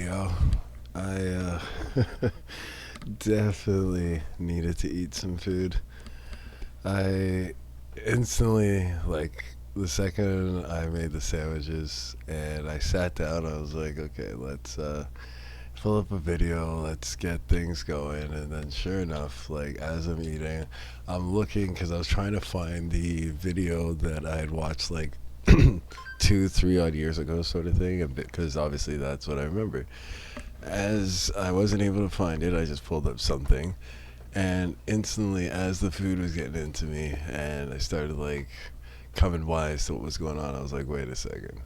yo. I definitely needed to eat some food. I instantly, like, the second I made the sandwiches and I sat down, I was like, okay, let's pull up a video, let's get things going. And then, sure enough, like, as I'm eating, I'm looking because I was trying to find the video that I had watched, like, 2, 3 odd years ago, sort of thing, because obviously that's what I remember. As I wasn't able to find it, I just pulled up something, and instantly, as the food was getting into me, and I started like coming wise to what was going on, I was like, wait a second.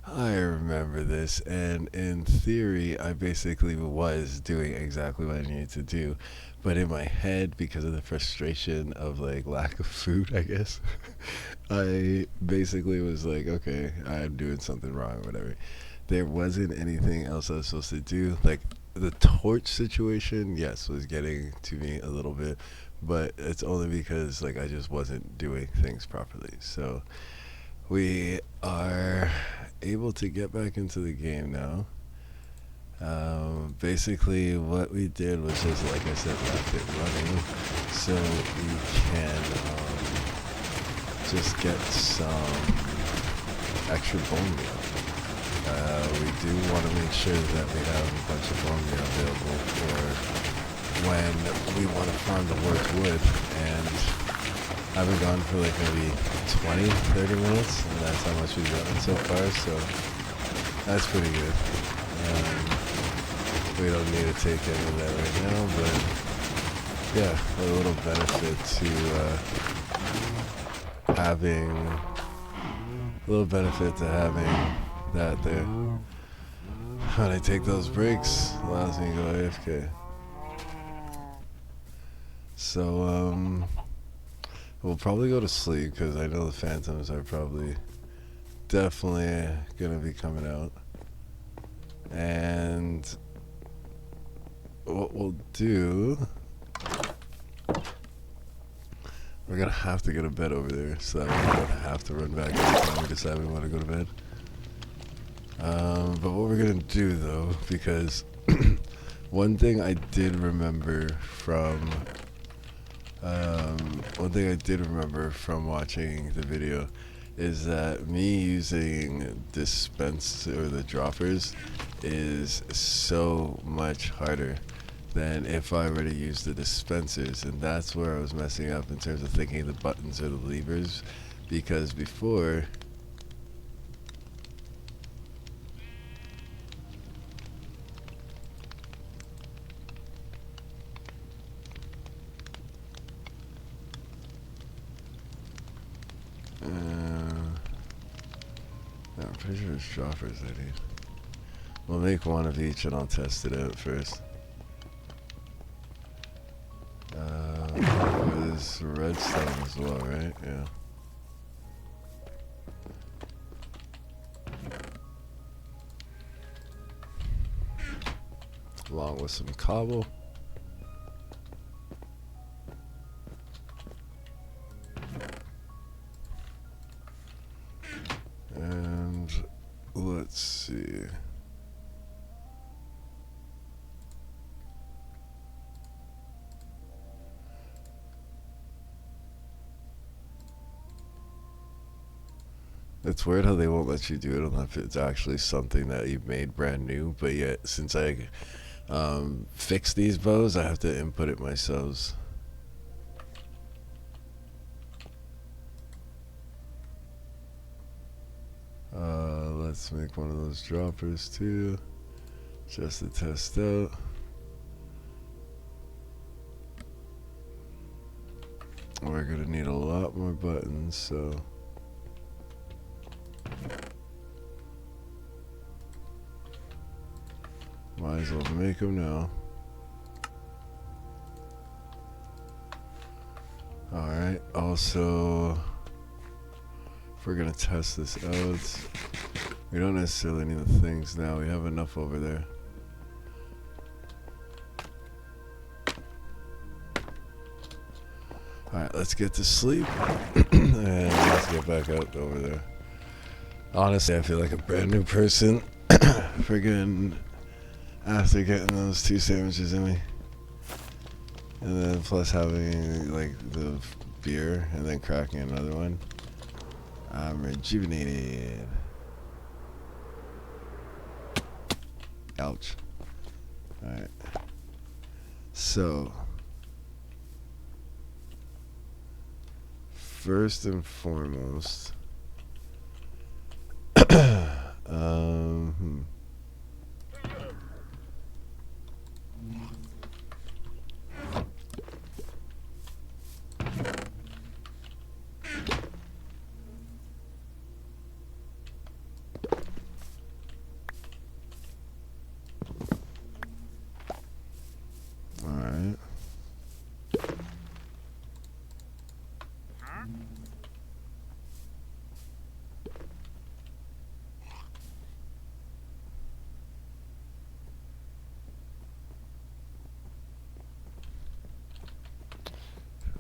I remember this, and in theory, I basically was doing exactly what I needed to do. But in my head, because of the frustration of like lack of food, I guess, I basically was like, okay, I'm doing something wrong, whatever. There wasn't anything else I was supposed to do. Like the torch situation, yes, was getting to me a little bit, but it's only because like I just wasn't doing things properly. So we are able to get back into the game now. Basically, what we did was just, like I said, left it running so we can just get some extra bone meal. We do want to make sure that we have a bunch of bone meal available for when we want to farm the worst wood. And I've been gone for like maybe 20, 30 minutes, and that's how much we've gotten so far, so that's pretty good. We don't need to take any of that right now, but yeah, a little benefit to having that there. When I take those breaks, allows me to go AFK. So, we'll probably go to sleep because I know the phantoms are probably definitely gonna be coming out. And what we'll do, we're gonna have to get a bed over there so that we don't have to run back every time we decide we want to go to bed. But what we're gonna do though, because one thing I did remember from watching the video is that me using dispense or the droppers is so much harder than if I were to use the dispensers, and that's where I was messing up in terms of thinking the buttons or the levers, because before I'm pretty sure it's droppers I need. We'll make one of each and I'll test it out first. There's redstone as well, right? Yeah. Along with some cobble. And let's see. It's weird how they won't let you do it unless it's actually something that you've made brand new, but yet since I fix these bows, I have to input it myself. Let's make one of those droppers too, just to test out. We're gonna need a lot more buttons, so might as well make them now. Alright, also, if we're gonna test this out, we don't necessarily need the things now. We have enough over there. Alright, let's get to sleep. And let's get back out over there. Honestly, I feel like a brand new person. Friggin' after getting those 2 sandwiches in me. And then plus having like the beer and then cracking another one, I'm rejuvenated. Ouch. Alright. So, first and foremost, um, alright.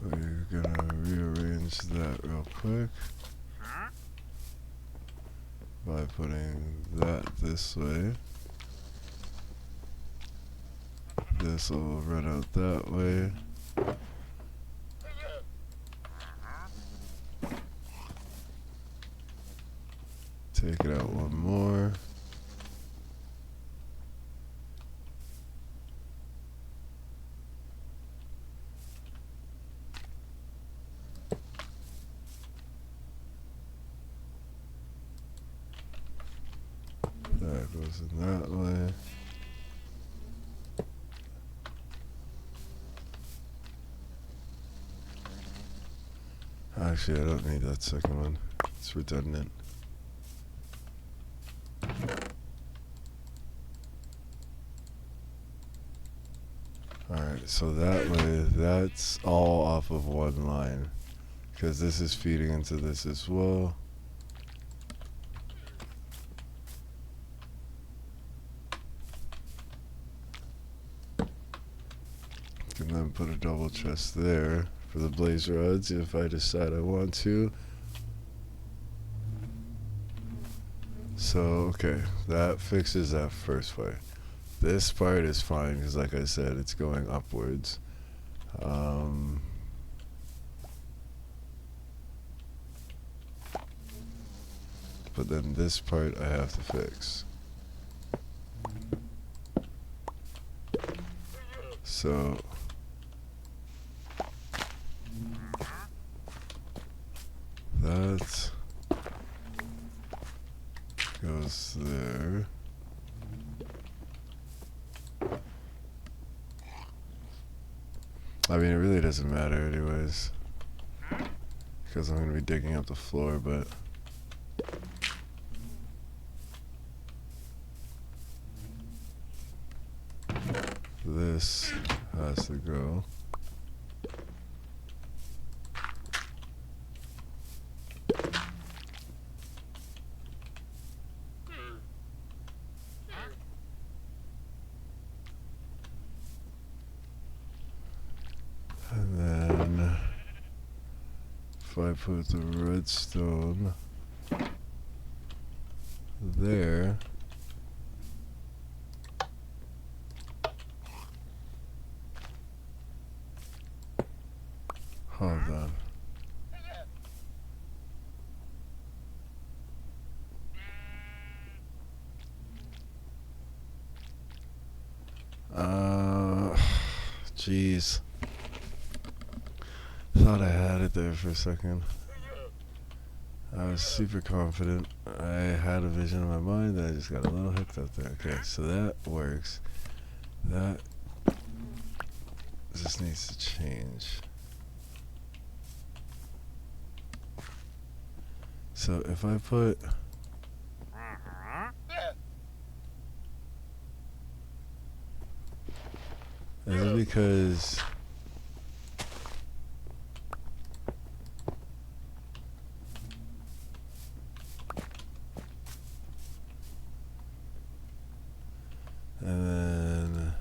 We're gonna rearrange that real quick by putting that this way. This will run out that way. Take it out one more. That goes in that way. Actually, I don't need that second one. It's redundant. Alright, so that way, that's all off of one line. Because this is feeding into this as well. Can then put a double chest there for the blaze rods if I decide I want to. So, okay, that fixes that first part. This part is fine because, like I said, it's going upwards. But then this part I have to fix. So that goes there. I mean, it really doesn't matter anyways, because I'm going to be digging up the floor, but this has to go. And then if I put the redstone there, hold on. Jeez. Thought I had it there for a second. I was super confident. I had a vision in my mind that I just got a little hooked up there. Okay, so that works. That just needs to change. So if I put is it because and then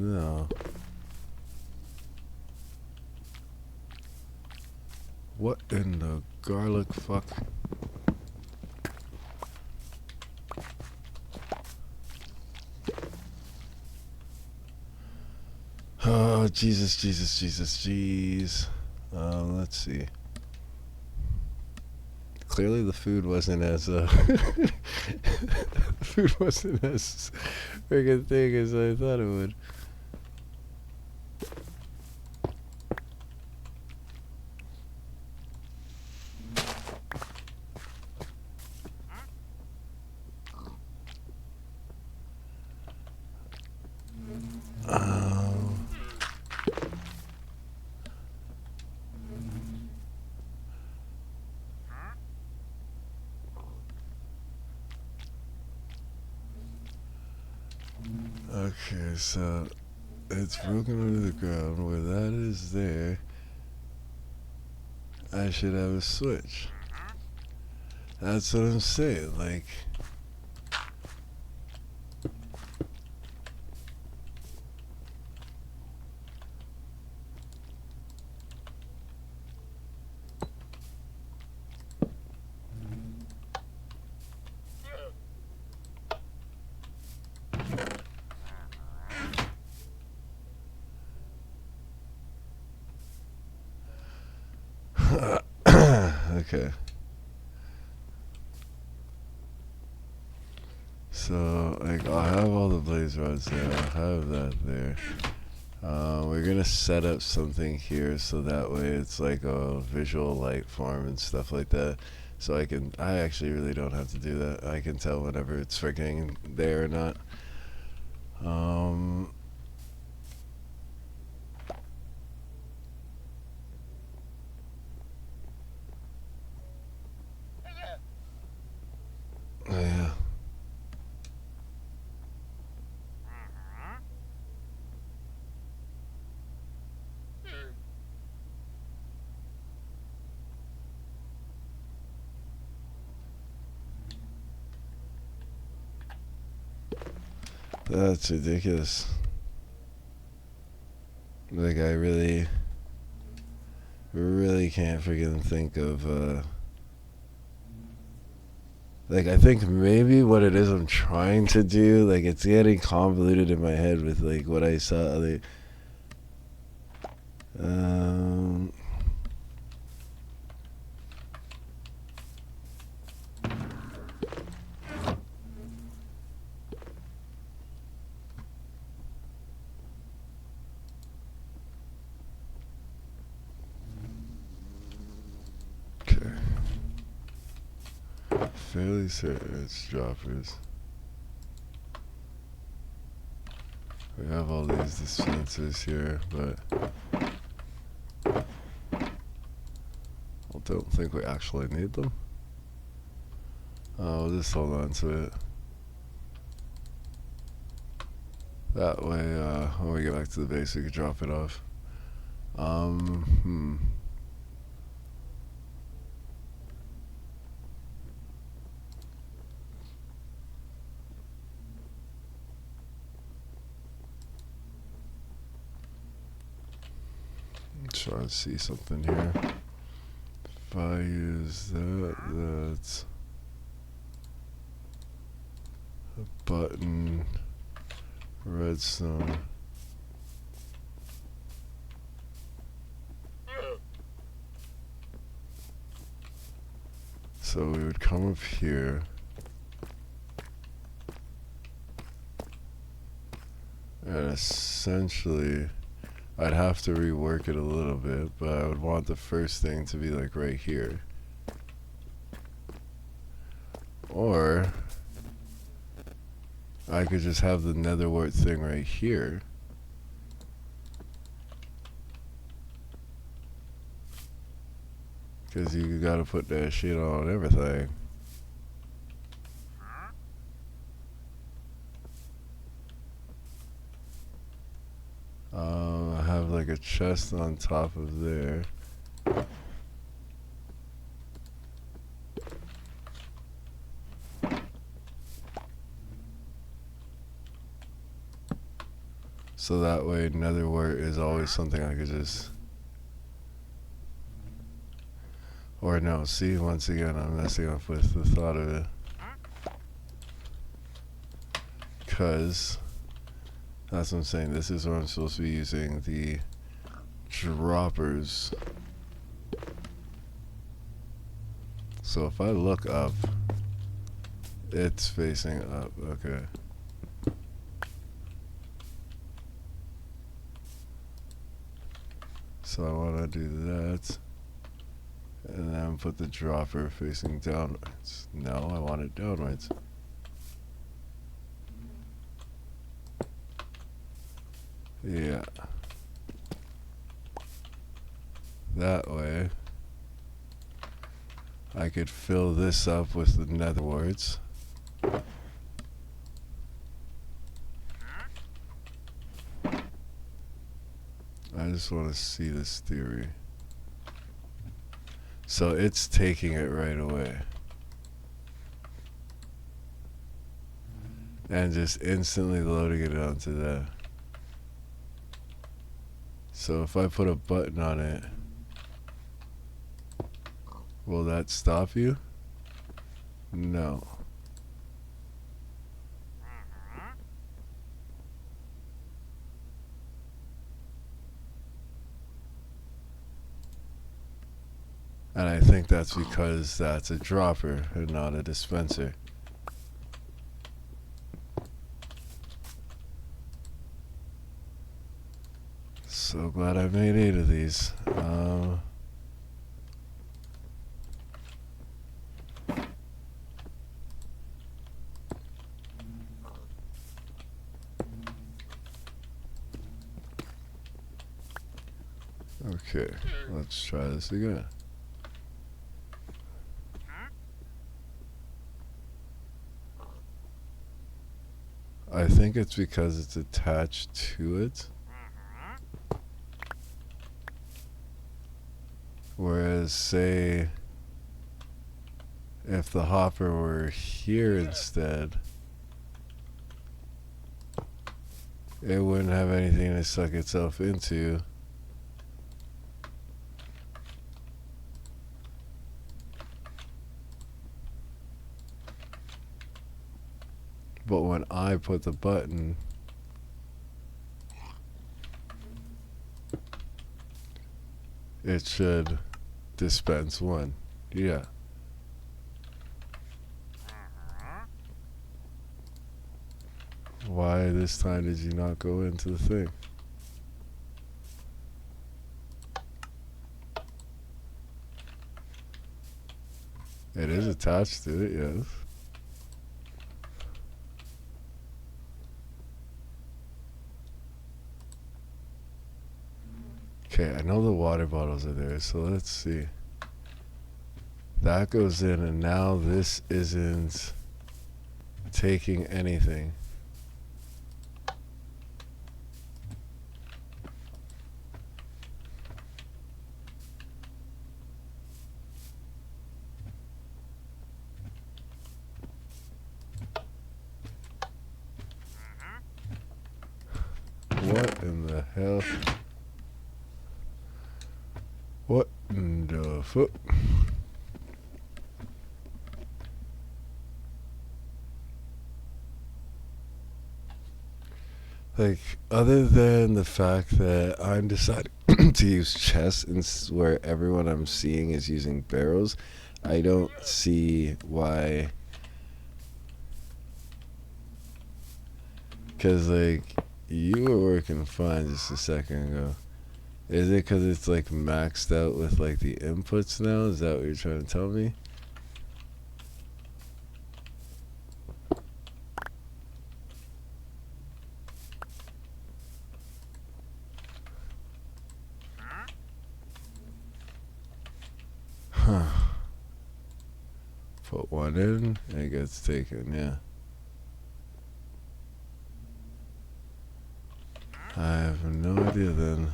No. What in the garlic fuck? Oh, Jesus, Jesus, Jesus, jeez. Let's see. Clearly the food wasn't as, food wasn't as friggin' thing as I thought it would. Okay, so it's broken under the ground. Where that is there, I should have a switch. That's what I'm saying. Like, okay. So, like, I'll have all the blaze rods there. I'll have that there. We're gonna set up something here so that way it's like a visual light farm and stuff like that. So I actually really don't have to do that. I can tell whenever it's freaking there or not. Yeah. That's ridiculous. Like, I really can't freaking think of, like, I think maybe what it is I'm trying to do, like, it's getting convoluted in my head with, like, what I saw other, okay. Fairly certain it's droppers. We have all these dispensers here, but I don't think we actually need them. We'll just hold on to it. That way, when we get back to the base, we can drop it off. Trying to see something here. If I use that, that's a button, redstone. So we would come up here. And essentially, I'd have to rework it a little bit, but I would want the first thing to be like right here. Or I could just have the nether wart thing right here. Because you gotta put that shit on everything. I have like a chest on top of there. So that way nether wart is always something I could just... Or no, see, once again, I'm messing up with the thought of it. Because, that's what I'm saying, this is where I'm supposed to be using the droppers. So if I look up, it's facing up, okay. So I want to do that. And then put the dropper facing downwards. No, I want it downwards. Yeah. That way, I could fill this up with the nether warts. I just want to see this theory. So it's taking it right away. And just instantly loading it onto that. So if I put a button on it, will that stop you? No. And I think that's because that's a dropper and not a dispenser. So glad I made 8 of these. Okay, let's try this again. I think it's because it's attached to it. Whereas, say, if the hopper were here instead, it wouldn't have anything to suck itself into. But when I put the button, it should dispense 1. Yeah. Why this time did you not go into the thing? It is attached to it, yes. Okay, I know the water bottles are there, so let's see. That goes in, and now this isn't taking anything. What in the hell? What in the fuck? Like, other than the fact that I'm deciding to use chests and where everyone I'm seeing is using barrels, I don't see why. Because, like, you were working fine just a second ago. Is it because it's, like, maxed out with, like, the inputs now? Is that what you're trying to tell me? Huh. Put one in, it gets taken, yeah. I have no idea then.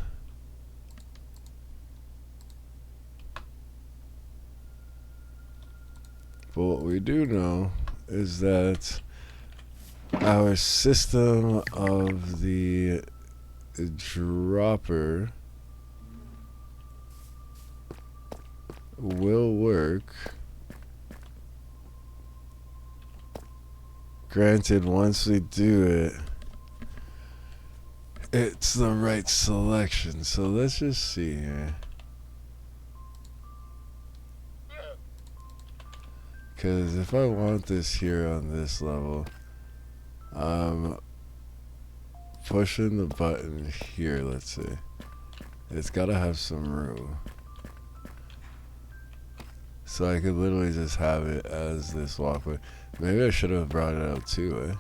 But what we do know is that our system of the dropper will work. Granted, once we do it, it's the right selection. So let's just see here. Because if I want this here on this level, I'm pushing the button here, let's see. It's got to have some room. So I could literally just have it as this walkway. Maybe I should have brought it out too,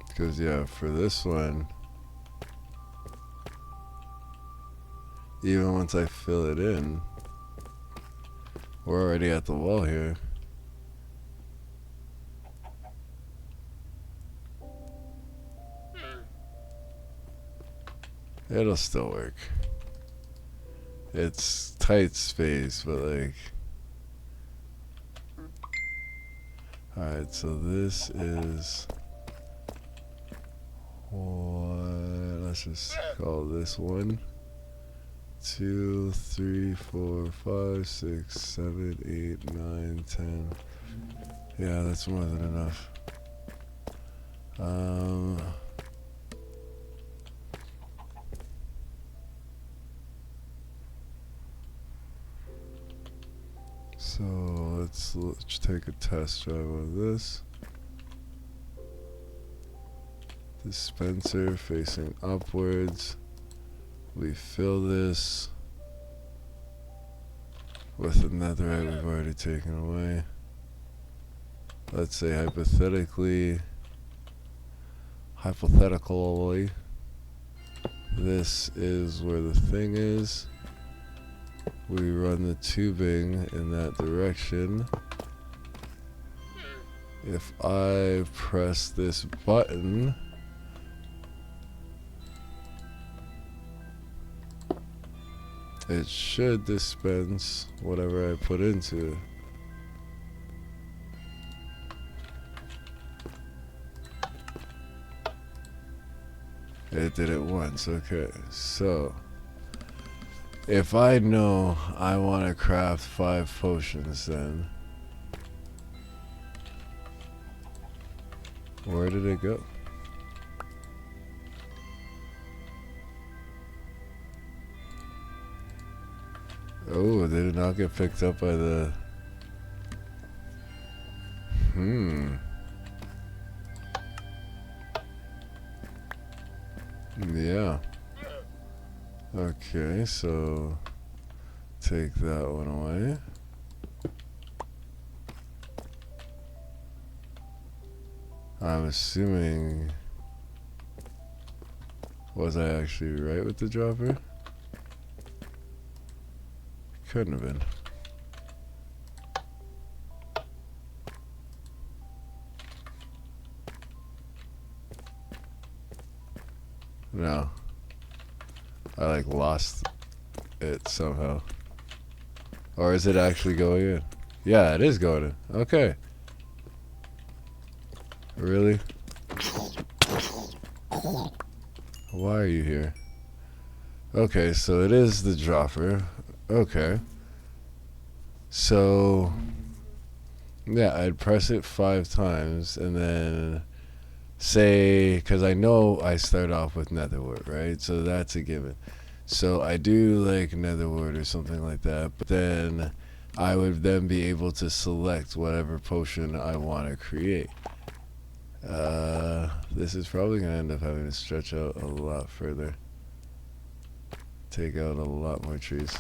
Because, yeah, for this one, even once I fill it in, we're already at the wall here. It'll still work. It's tight space, but like... Alright, so this is... what? Let's just call this 1, 2, 3, 4, 5, 6, 7, 8, 9, 10. Yeah, that's more than enough. So let's take a test drive of this. Dispenser facing upwards. We fill this with the netherite we've already taken away. Let's say hypothetically, this is where the thing is. We run the tubing in that direction. If I press this button, it should dispense whatever I put into it. It did it once, okay. So, if I know I want to craft 5 potions, then where did it go? Oh, they did not get picked up by the... Yeah. Okay, so take that one away. I'm assuming... was I actually right with the dropper? Couldn't have been. No. I like lost it somehow. Or is it actually going in? Yeah, it is going in. Okay. Really? Why are you here? Okay, so it is the dropper. Okay. So, yeah, I'd press it 5 times and then say, because I know I start off with netherwort, right? So that's a given. So I do like netherwort or something like that, but then I would then be able to select whatever potion I want to create. This is probably going to end up having to stretch out a lot further. Take out a lot more trees.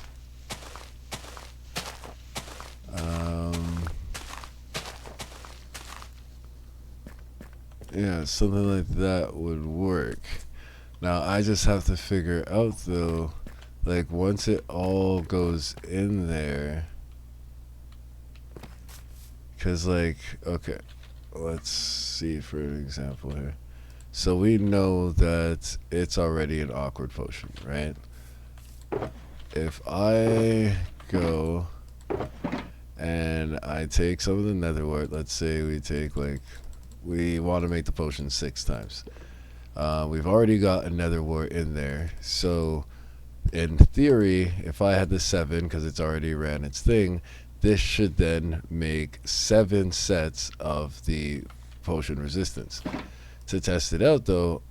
Yeah, something like that would work. Now, I just have to figure out, though, like, once it all goes in there, because, like, okay, let's see for an example here. So we know that it's already an awkward potion, right? if I go and I take some of the netherwort, let's say we take like, we want to make the potion 6 times. We've already got a netherwort in there, so in theory, if I had the 7, because it's already ran its thing, this should then make 7 sets of the potion resistance. To test it out though,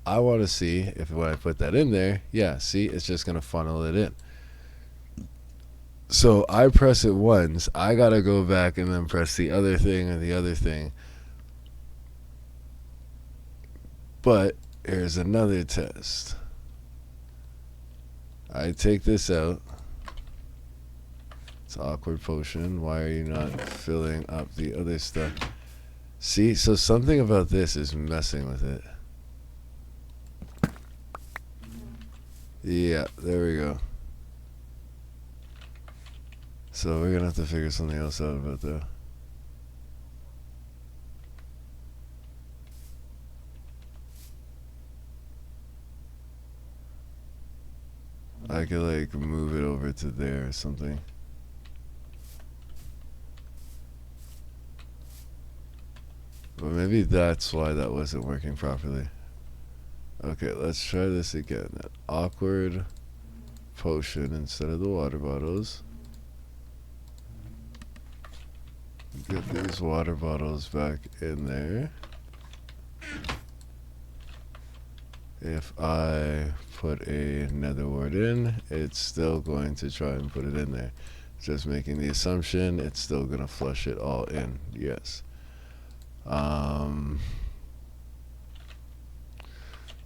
I want to see if when I put that in there, yeah, see, it's just going to funnel it in. So I press it once, I got to go back and then press the other thing and the other thing. But here's another test. I take this out. It's awkward potion. Why are you not filling up the other stuff? See, so something about this is messing with it. Yeah, there we go. So we're gonna have to figure something else out about that. I could like move it over to there or something. But maybe that's why that wasn't working properly. Okay, let's try this again. That awkward potion instead of the water bottles. Get these water bottles back in there. If I put a netherwort in, it's still going to try and put it in there. Just making the assumption it's still going to flush it all in. Yes.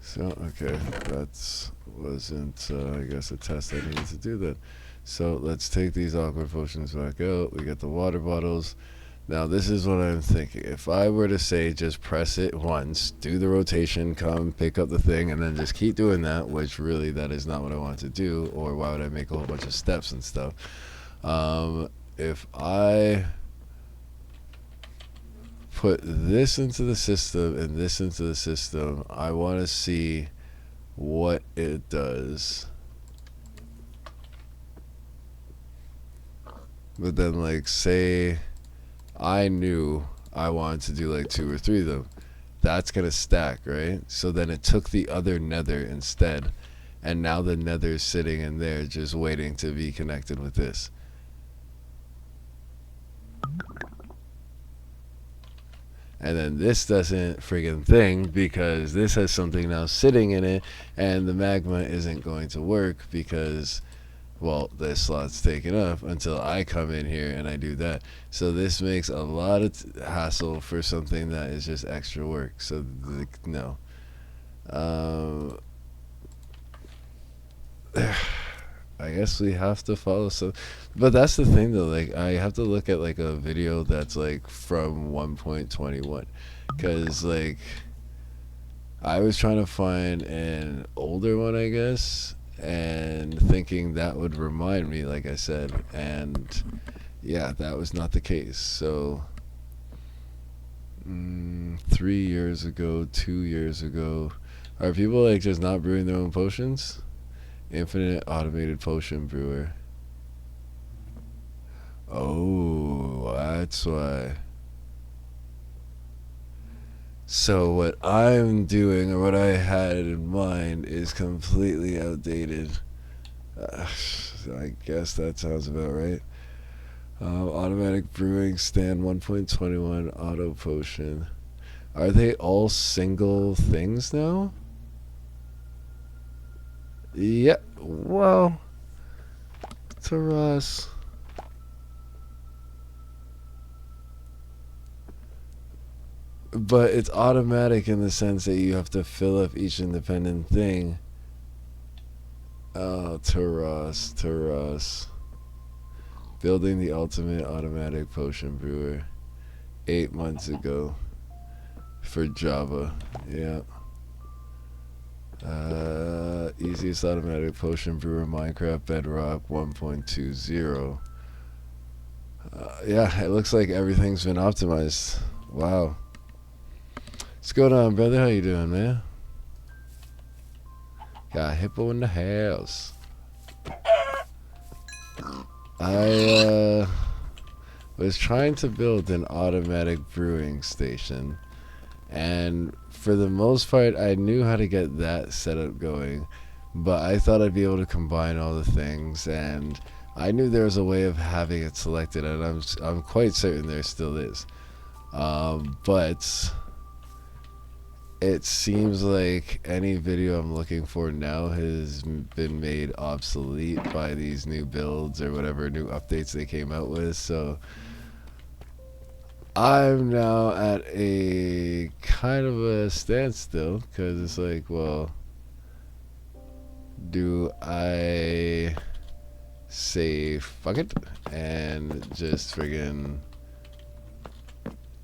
So, okay, that wasn't, I guess, a test I needed to do then. So, let's take these awkward potions back out. We get the water bottles. Now, this is what I'm thinking. If I were to say just press it once, do the rotation, come, pick up the thing, and then just keep doing that, which really that is not what I want to do, or why would I make a whole bunch of steps and stuff? If I put this into the system and this into the system, I want to see what it does. But then, like, say I knew I wanted to do like 2 or 3 of them. That's gonna stack, right? So then it took the other nether instead, and now the nether is sitting in there just waiting to be connected with this. And then this doesn't friggin' thing because this has something now sitting in it, and the magma isn't going to work because, well, this slot's taken up until I come in here and I do that. So this makes a lot of hassle for something that is just extra work. So no. I guess we have to follow some, but that's the thing though, like I have to look at like a video that's like from 1.21, because like I was trying to find an older one, I guess, and thinking that would remind me, like I said, and yeah, that was not the case. So 3 years ago, 2 years ago, are people like just not brewing their own potions? Infinite automated potion brewer. Oh, that's why. So what I'm doing, or what I had in mind, is completely outdated. I guess that sounds about right. Automatic brewing stand 1.21 auto potion. Are they all single things now? Yeah, well, to us. But it's automatic in the sense that you have to fill up each independent thing. Oh, to us. Building the ultimate automatic potion brewer 8 months ago for Java. Yeah. Easiest automatic potion brewer Minecraft Bedrock 1.20. Yeah, it looks like everything's been optimized. Wow. What's going on, brother? How you doing, man? Got a hippo in the house. I was trying to build an automatic brewing station, and for the most part, I knew how to get that setup going, but I thought I'd be able to combine all the things, and I knew there was a way of having it selected, and I'm quite certain there still is. But it seems like any video I'm looking for now has been made obsolete by these new builds or whatever new updates they came out with. So I'm now at a kind of a standstill because it's like, well, do I say fuck it and just friggin'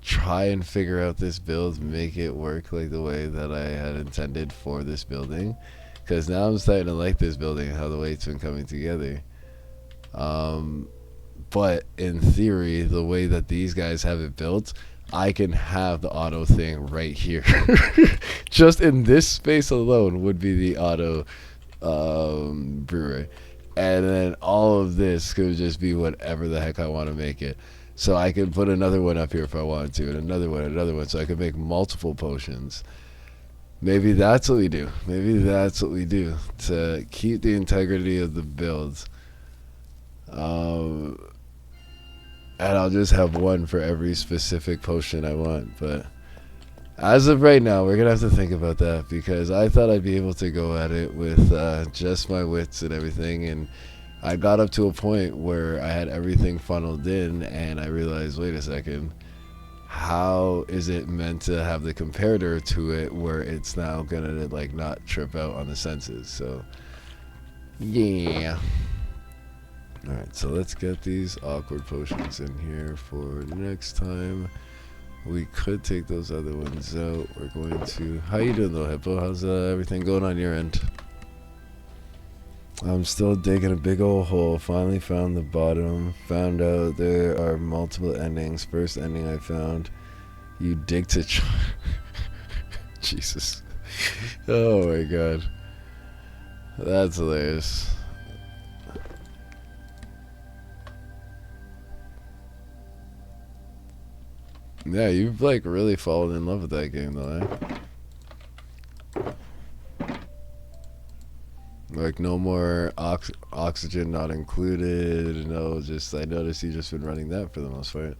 try and figure out this build, make it work like the way that I had intended for this building? Because now I'm starting to like this building, how the way it's been coming together. But in theory, the way that these guys have it built, I can have the auto thing right here. Just in this space alone would be the auto brewer. And then all of this could just be whatever the heck I want to make it. So I could put another one up here if I wanted to, and another one. So I could make multiple potions. Maybe that's what we do. Maybe that's what we do to keep the integrity of the builds. And I'll just have one for every specific potion I want. But as of right now, we're going to have to think about that, because I thought I'd be able to go at it with just my wits and everything, and I got up to a point where I had everything funneled in, and I realized, wait a second, how is it meant to have the comparator to it where it's now gonna like not trip out on the senses? So yeah. Alright, so let's get these awkward potions in here for next time. We could take those other ones out. We're going to... How you doing though, Hippo? How's everything going on your end? I'm still digging a big old hole. Finally found the bottom. Found out there are multiple endings. First ending I found, you dig to Jesus. Oh my god. That's hilarious. Yeah, you've like really fallen in love with that game though, eh? Like no more oxygen not included. No, just I noticed you just been running that for the most part.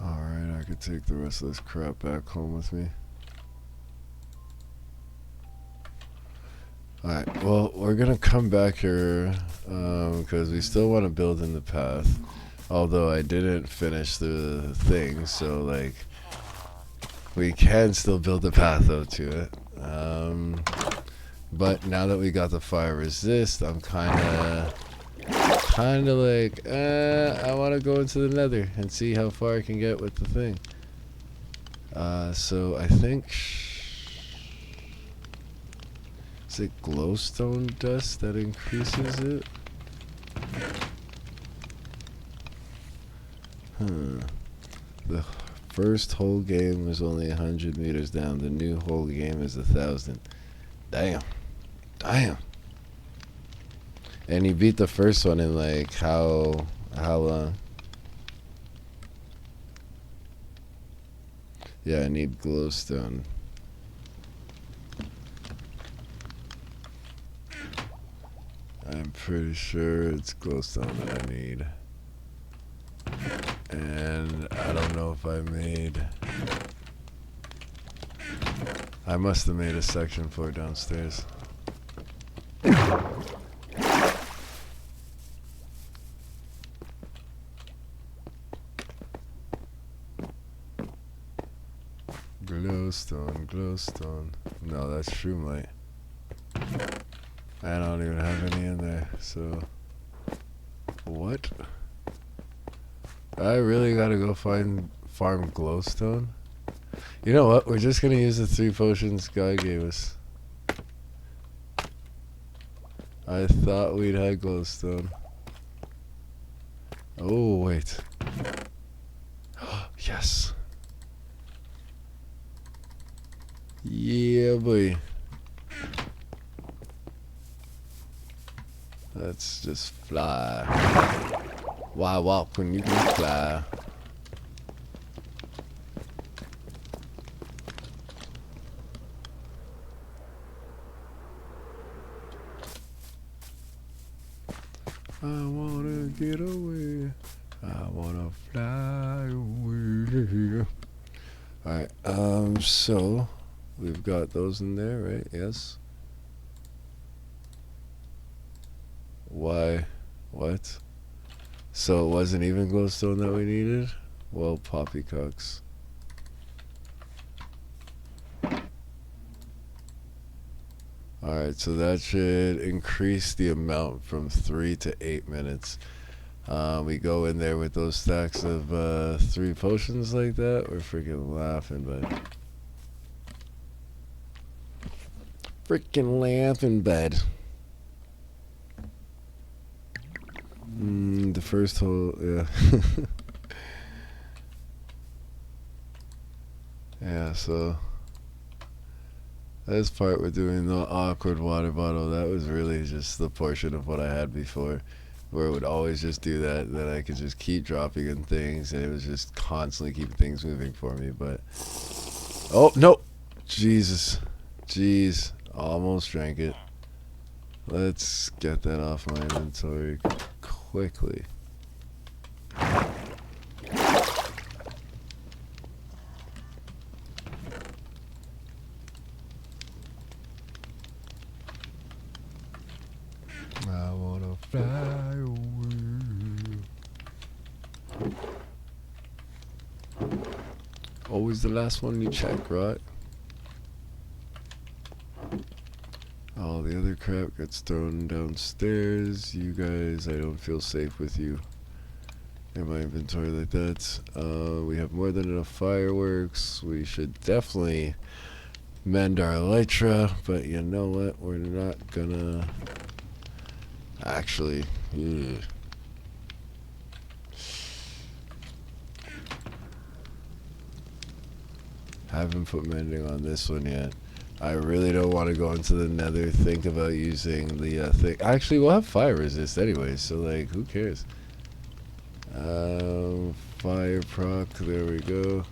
Alright, I could take the rest of this crap back home with me. Alright, well, we're gonna come back here because we still want to build in the path. Although I didn't finish the thing, so like we can still build a path out to it. But now that we got the fire resist, I'm kinda like, I want to go into the nether and see how far I can get with the thing. So I think, is it glowstone dust that increases it? The first whole game was only 100 meters down. The new whole game is 1,000. Damn. And he beat the first one in like how long? Yeah, I need glowstone. I'm pretty sure it's glowstone that I need. And I don't know if I made... I must have made a section for it downstairs. Glowstone. No, that's shroomlight. I don't even have any in there, so... What? I really gotta go farm glowstone? You know what? We're just gonna use the 3 potions Guy gave us. I thought we'd had glowstone. Oh, wait. Yes. Yeah, boy. Let's just fly. Why walk when you can fly? I wanna get away. I wanna fly away. Alright, so we've got those in there, right? Yes. Why? What? So it wasn't even glowstone that we needed? Well, poppycocks. Alright, so that should increase the amount from 3 to 8 minutes. We go in there with those stacks of 3 potions like that. We're freaking laughing, bud. Freaking laughing, bud. The first hole, yeah. Yeah, so this part we're doing the awkward water bottle. That was really just the portion of what I had before, where it would always just do that. Then I could just keep dropping in things, and it was just constantly keeping things moving for me. But oh no, Jesus, jeez, almost drank it. Let's get that off my inventory quickly. I wanna fly away. Always the last one you check, right? All the other crap gets thrown downstairs. You guys, I don't feel safe with you in my inventory like that. We have more than enough fireworks. We should definitely mend our elytra, but you know what? We're not gonna actually. Ugh. Haven't put mending on this one yet. I really don't want to go into the nether, think about using the thing. Actually, we'll have fire resist anyway, so like, who cares? Fire proc, there we go.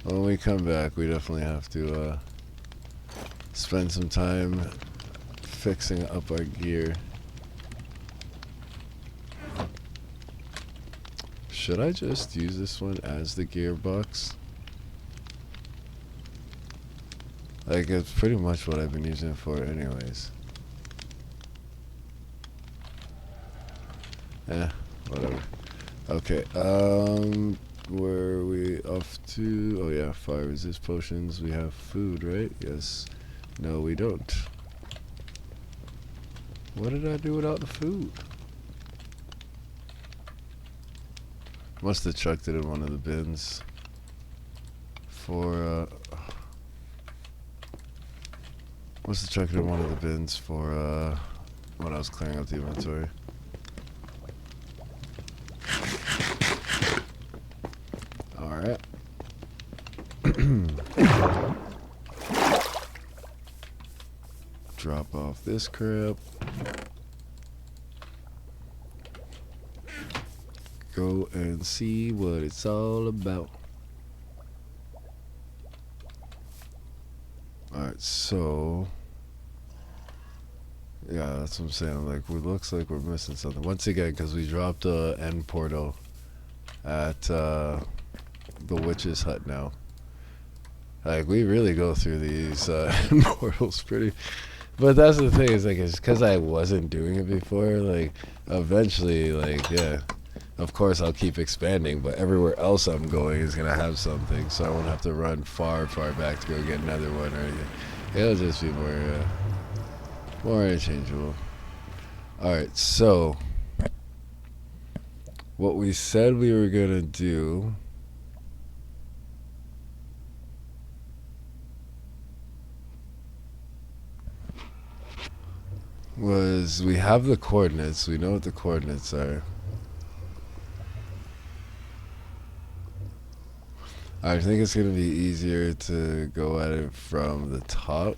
When we come back, we definitely have to spend some time fixing up our gear. Should I just use this one as the gearbox? Like, it's pretty much what I've been using it for anyways. Whatever. Okay, where are we off to? Oh yeah, fire resist potions. We have food, right? Yes. No, we don't. What did I do without the food? Must have chucked it in one of the bins. Must have chucked it in one of the bins for when I was clearing out the inventory. Alright. Drop off this crap. Go and see what it's all about. Alright, so yeah, that's what I'm saying. Like, it looks like we're missing something once again because we dropped a end portal at the witch's hut now. Like, we really go through these end portals pretty. But that's the thing, is like, it's because I wasn't doing it before. Like, eventually, like, yeah, of course I'll keep expanding, but everywhere else I'm going is gonna have something, so I won't have to run far back to go get another one or anything. It'll just be more interchangeable. Alright, so what we said we were gonna do was, we have the coordinates, we know what the coordinates are. I think it's gonna be easier to go at it from the top.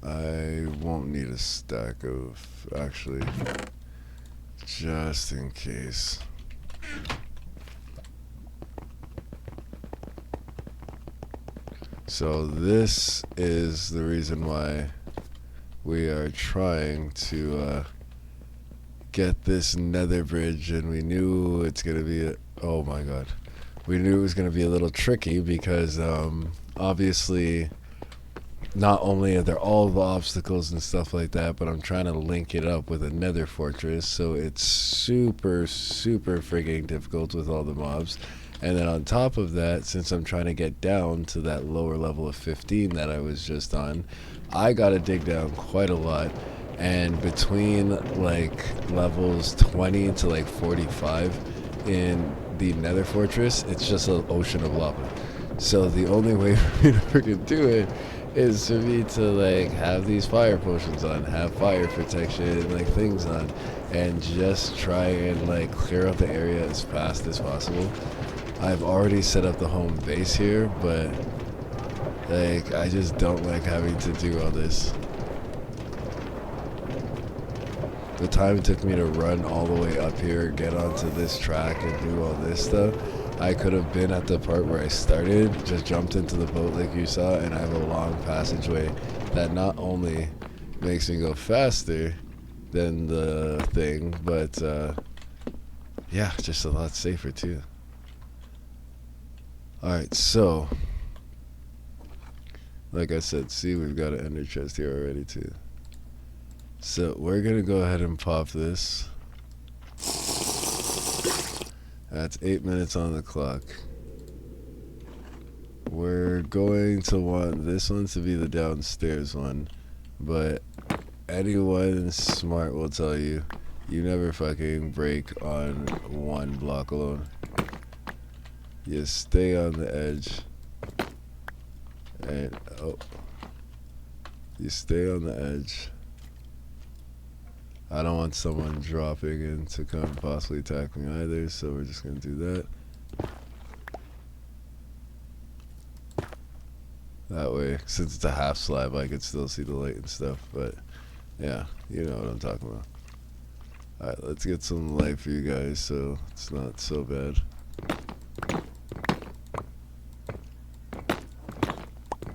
I won't need a stack of, actually, just in case. So this is the reason why we are trying to get this nether bridge, and we knew it's gonna be oh my god, we knew it was gonna be a little tricky because obviously not only are there all the obstacles and stuff like that, but I'm trying to link it up with a nether fortress, so it's super frigging difficult with all the mobs. And then on top of that, since I'm trying to get down to that lower level of 15 that I was just on, I gotta dig down quite a lot. And between like levels 20 to like 45 in the nether fortress, it's just an ocean of lava. So the only way for me to freaking do it is for me to like have these fire potions on, have fire protection, like things on, and just try and like clear out the area as fast as possible. I've already set up the home base here, but like I just don't like having to do all this. The time it took me to run all the way up here, get onto this track, and do all this stuff, I could have been at the part where I started, just jumped into the boat like you saw, and I have a long passageway that not only makes me go faster than the thing, but yeah, just a lot safer too. Alright, so like I said, see, we've got an ender chest here already too. So we're gonna go ahead and pop this. That's 8 minutes on the clock. We're going to want this one to be the downstairs one, but anyone smart will tell you, you never fucking break on one block alone. You stay on the edge, and you stay on the edge. I don't want someone dropping in to come possibly attack me either, so we're just gonna do that. That way, since it's a half slab, I could still see the light and stuff, but yeah, you know what I'm talking about. Alright, let's get some light for you guys so it's not so bad.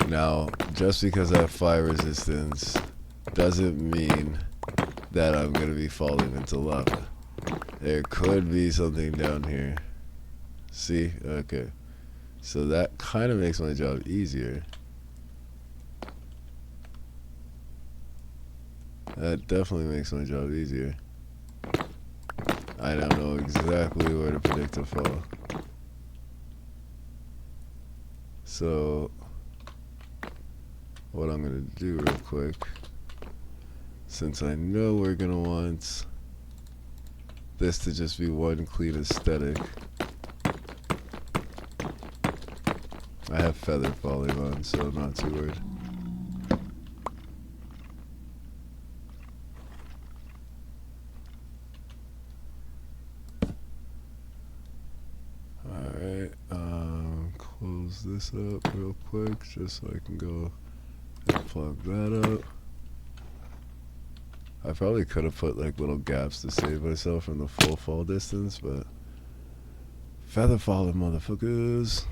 Now, just because I have fire resistance doesn't mean that I'm gonna be falling into lava. There could be something down here. See? Okay. So that kind of makes my job easier. That definitely makes my job easier. I don't know exactly where to predict a fall. So what I'm gonna do real quick, since I know we're gonna want this to just be one clean aesthetic, I have feather falling on, so I'm not too worried. Alright, close this up real quick just so I can go and plug that up. I probably could have put like little gaps to save myself from the full fall distance, but feather falling, motherfuckers.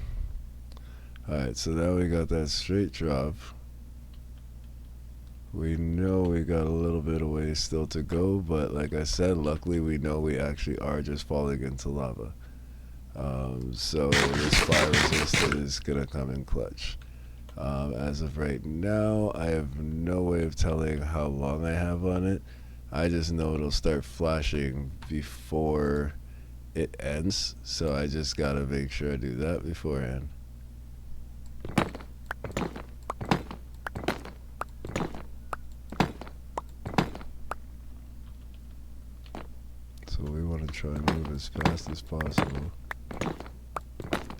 Alright, so now we got that straight drop. We know we got a little bit of ways still to go, but like I said, luckily we know we actually are just falling into lava. So this fire resist is gonna come in clutch. As of right now, I have no way of telling how long I have on it. I just know it'll start flashing before it ends, so I just gotta make sure I do that beforehand. So we want to try and move as fast as possible.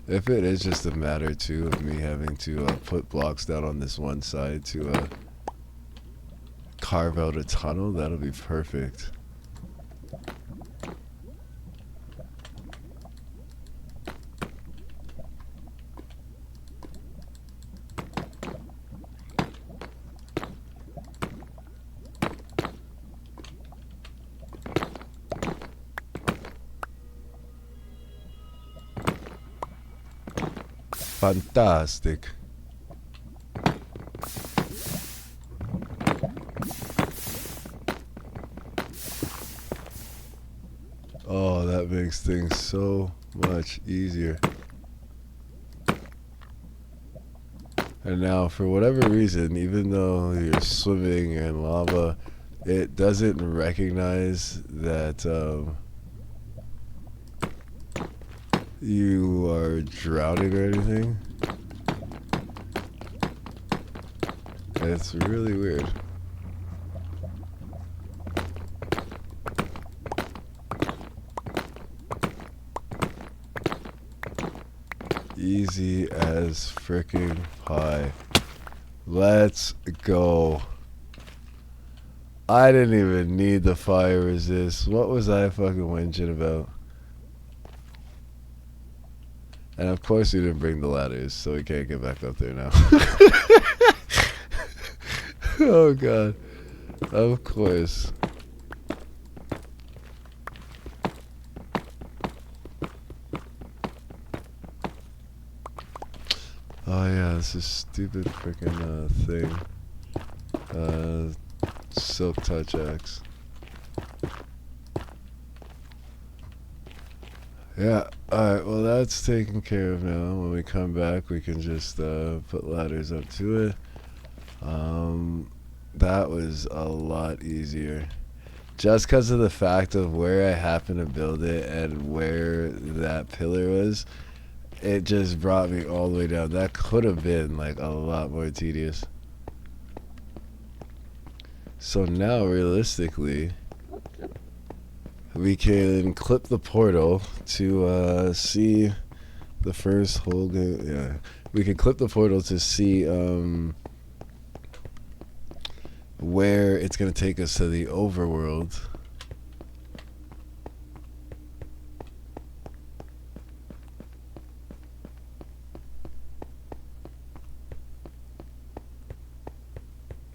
If it is just a matter too of me having to put blocks down on this one side to carve out a tunnel, that'll be perfect. Fantastic. Oh, that makes things so much easier. And now, for whatever reason, even though you're swimming in lava, it doesn't recognize that you are drowning or anything. It's really weird. Easy as frickin' pie. Let's go. I didn't even need the fire resist. What was I fucking whinging about? And of course we didn't bring the ladders, so we can't get back up there now. Oh god. Of course. Oh yeah, this is stupid freaking thing. Silk touch axe. Yeah, alright, well that's taken care of now. When we come back we can just put ladders up to it. That was a lot easier. Just because of the fact of where I happened to build it and where that pillar was, it just brought me all the way down. That could have been like a lot more tedious. So now realistically we can clip the portal to see the first whole game. Yeah, we can clip the portal to see where it's gonna take us to the overworld.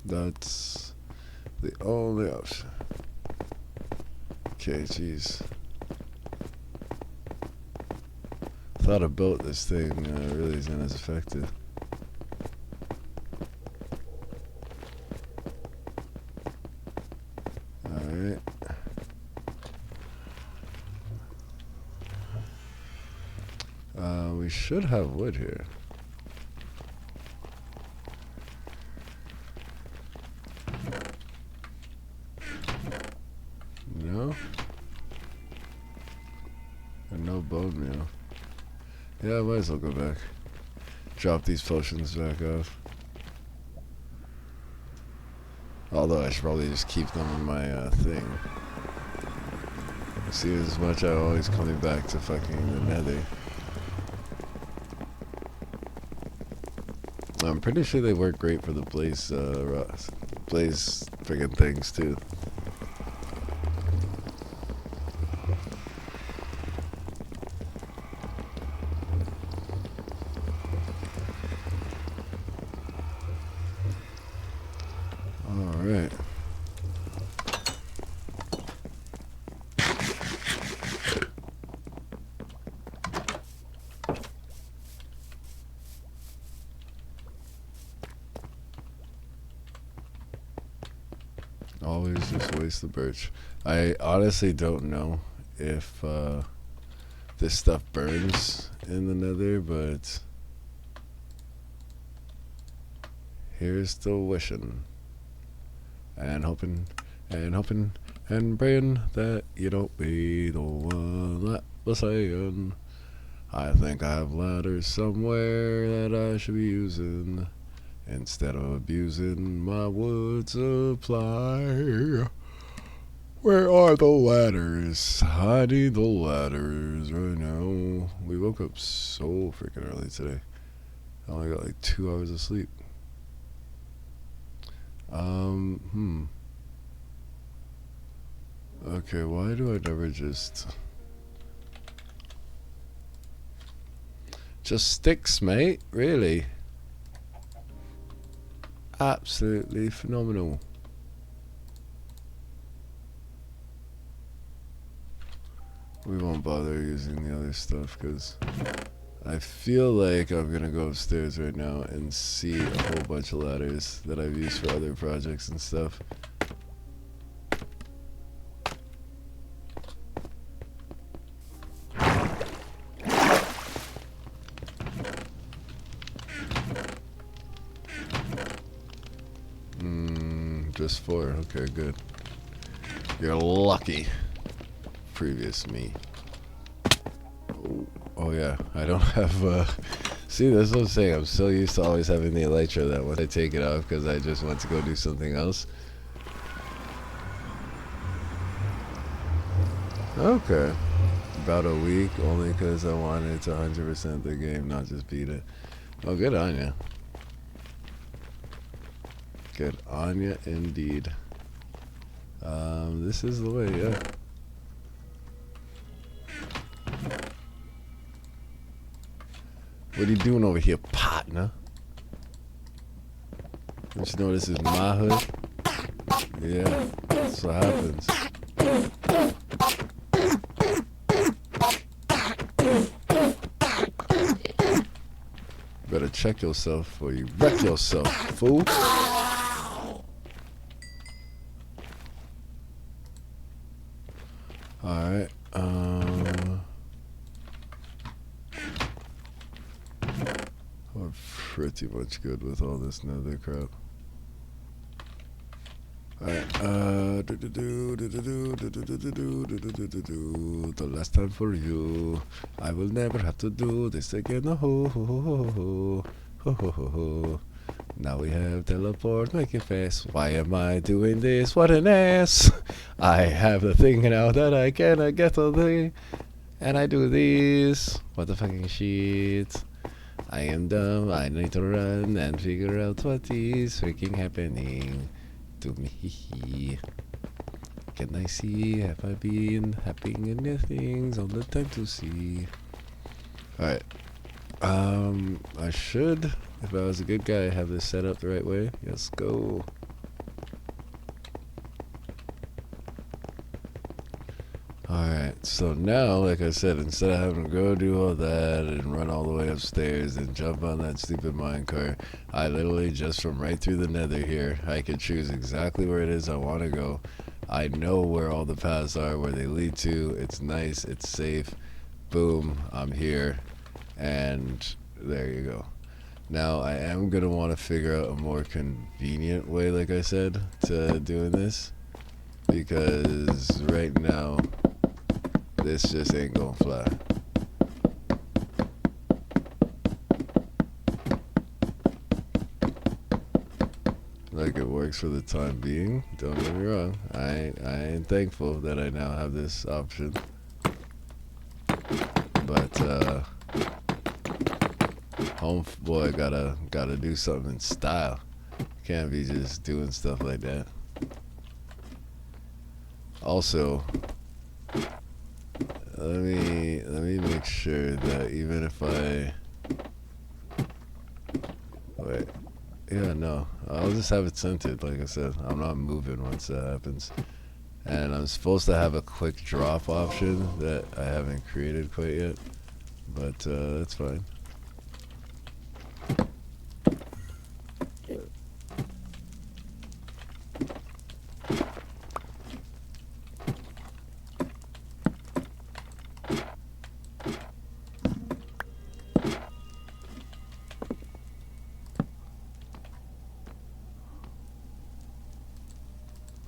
That's the only option. Okay, jeez. Thought I built this thing really isn't as effective. Alright. We should have wood here. No? And no bone meal. Yeah, I might as well go back. Drop these potions back off. Although I should probably just keep them in my thing. See, as much I'm always coming back to fucking the nether. I'm pretty sure they work great for the blaze friggin' things too. Alright. Always just waste the birch. I honestly don't know if this stuff burns in the nether, but here's the wishing. And hoping and praying that you don't be the one that was saying, I think I have ladders somewhere that I should be using instead of abusing my wood supply. Where are the ladders? I need the ladders right now. We woke up so freaking early today. I only got like 2 hours of sleep. Okay, why do I never just sticks, mate? Really? Absolutely phenomenal. We won't bother using the other stuff because I feel like I'm gonna go upstairs right now and see a whole bunch of ladders that I've used for other projects and stuff. Just 4. Okay, good. You're lucky. Previous me. Oh yeah, I don't have, see, that's what I'm saying. I'm so used to always having the elytra that when I take it off because I just want to go do something else. Okay. About a week, only because I wanted to 100% the game, not just beat it. Oh, good on ya. Good on ya, indeed. This is the way, yeah. What are you doing over here, partner? Don't you know this is my hood? Yeah, that's what happens. Better check yourself before you wreck yourself, fool. Alright, we're pretty much good with all this nether crap. Alright, the last time for you. I will never have to do this again. Ho ho ho ho ho ho ho ho ho. Now we have teleport, make it fast. Why am I doing this? What an ass! I have the thing now that I cannot get the thing, and I do this. What the fucking shit? I am dumb. I need to run and figure out what is freaking happening to me. Can I see? Have I been happening in the things all the time to see? Alright. I should, if I was a good guy, have this set up the right way. Let's go. Alright, so now, like I said, instead of having to go do all that and run all the way upstairs and jump on that stupid minecart, I literally just from right through the nether here, I can choose exactly where it is I want to go. I know where all the paths are, where they lead to. It's nice, it's safe. Boom, I'm here. And there you go. Now, I am going to want to figure out a more convenient way, like I said, to doing this. Because right now, this just ain't gonna fly. Like, it works for the time being. Don't get me wrong. I ain't thankful that I now have this option. But, homeboy gotta do something in style. Can't be just doing stuff like that. Also, let me make sure that even if I wait, yeah, no, I'll just have it centered. Like I said, I'm not moving once that happens, and I'm supposed to have a quick drop option that I haven't created quite yet, but that's fine.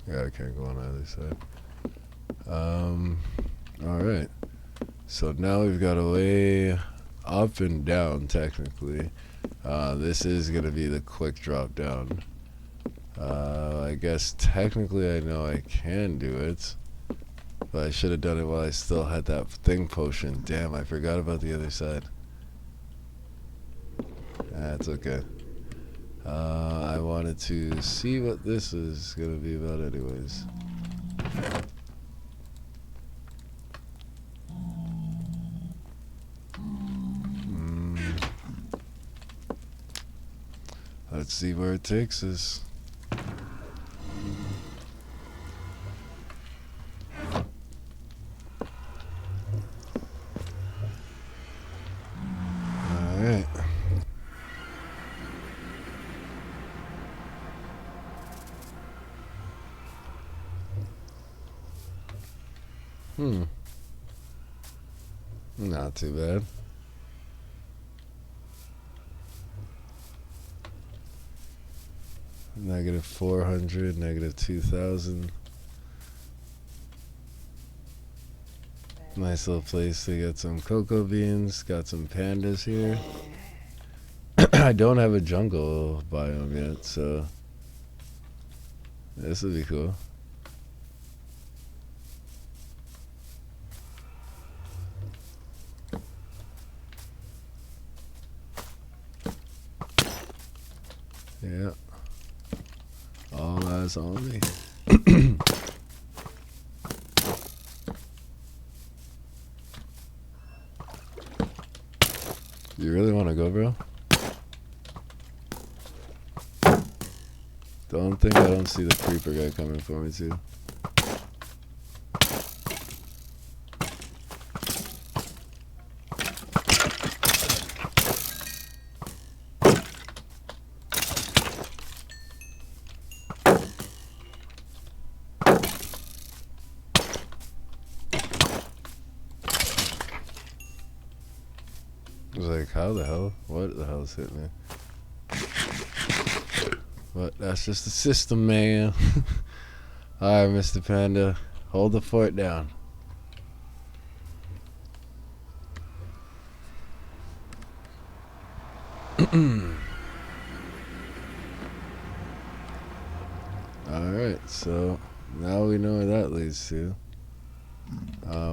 Yeah, I can't go on either side. Alright. So now we've got a way up and down, technically. This is going to be the quick drop down. I guess technically I know I can do it. But I should have done it while I still had that thing potion. Damn, I forgot about the other side. That's okay. I wanted to see what this is going to be about anyways. Let's see where it takes us. Not too bad. Negative 400, negative 2,000. Nice little place to get some cocoa beans. Got some pandas here. I don't have a jungle biome yet, so this would be cool. Yeah. All eyes on me. You really want to go, bro? Don't think I don't see the creeper guy coming for me, too. I was like, how the hell? What the hell's hit me? But that's just the system, man. Alright, Mr. Panda. Hold the fort down. Alright, so now we know where that leads to.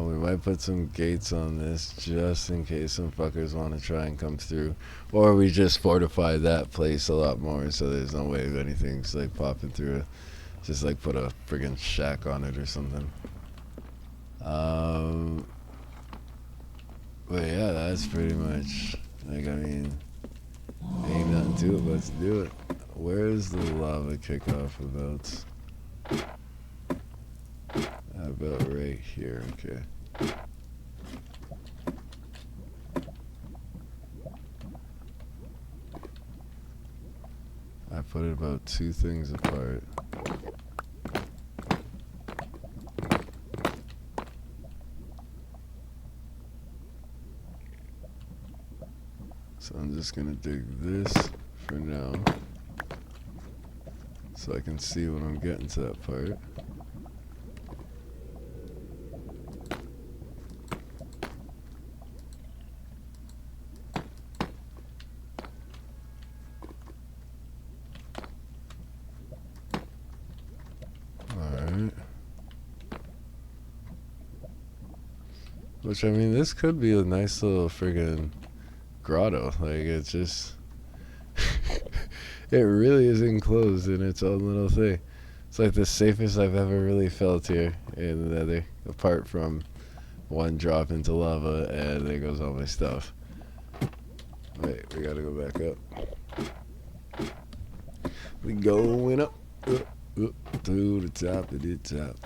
We might put some gates on this just in case some fuckers want to try and come through. Or we just fortify that place a lot more so there's no way of anything's like popping through it. Just like put a friggin' shack on it or something. But yeah, that's pretty much, like, I mean, ain't nothing to it but to do it. Where is the lava kickoff about? About right here, okay. I put it about 2 things apart. So I'm just gonna dig this for now, so I can see when I'm getting to that part. Which, I mean, this could be a nice little friggin' grotto. Like, it's just... it really is enclosed in its own little thing. It's like the safest I've ever really felt here in the Nether. Apart from one drop into lava, and there goes all my stuff. Wait, we gotta go back up. We going up, up to the top of the top.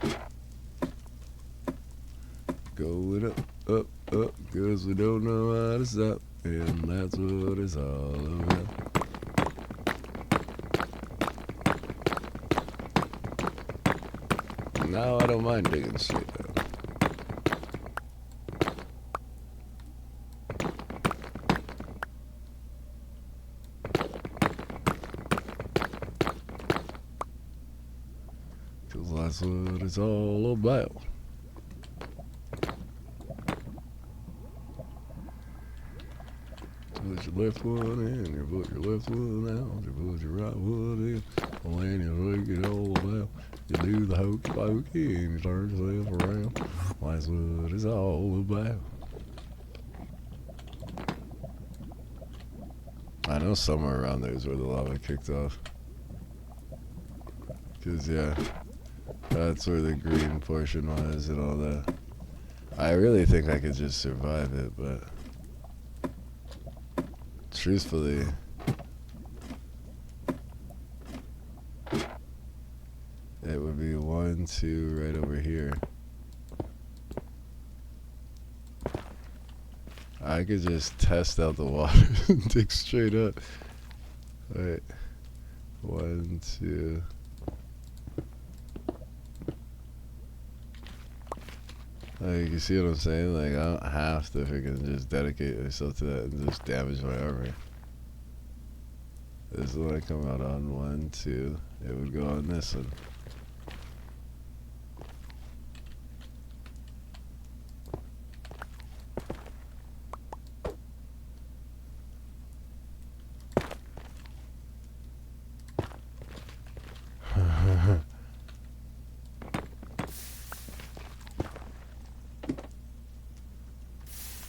Going up, cause we don't know how to stop, and that's what it's all about. Now I don't mind digging straight down. Cause that's what it's all about. Put your left one in, you put your left one out, you put your right one in, and then you take it all about. You do the hokey pokey and you turn yourself around. That's what it's all about. I know somewhere around there is where the lava kicked off. Cause yeah, that's where the green portion was and all that. I really think I could just survive it, but truthfully, it would be 1, 2 right over here. I could just test out the water and dig straight up. Wait, 1, 2. Like, you see what I'm saying? Like, I don't have to freaking just dedicate myself to that and just damage my armor. This one I come out on 1, 2. It would go on this one.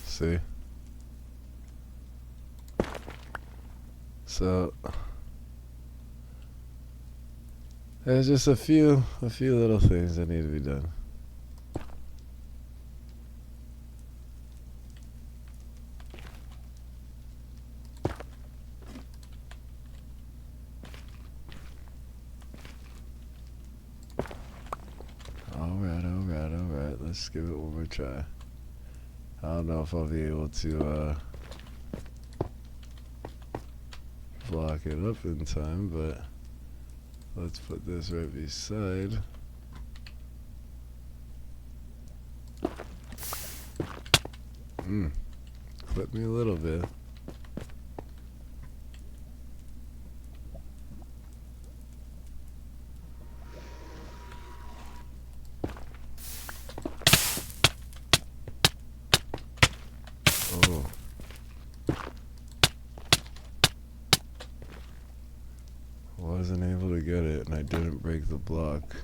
See? So there's just a few little things that need to be done. Alright, let's give it one more try. I don't know if I'll be able to block it up in time, but let's put this right beside. Clip me a little bit. Oh. Wasn't able to get it, and I didn't break the block.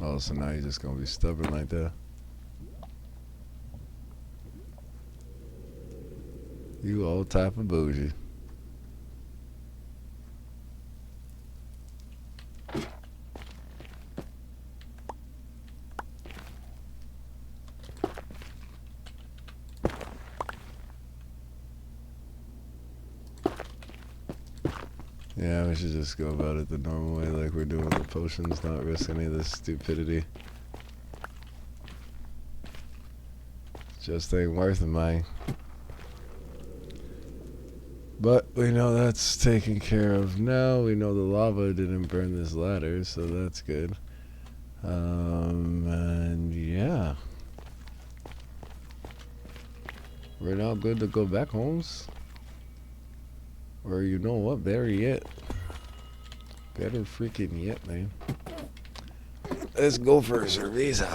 Oh, so now you're just gonna be stubborn like that? You old type of bougie. Yeah, we should just go about it the normal way like we're doing the potions, not risk any of this stupidity. Just ain't worth it, man. But we know that's taken care of now. We know the lava didn't burn this ladder, so that's good. And yeah. We're now good to go back, Holmes. Or you know what, better yet. Better freaking yet, man. Let's go for a cerveza.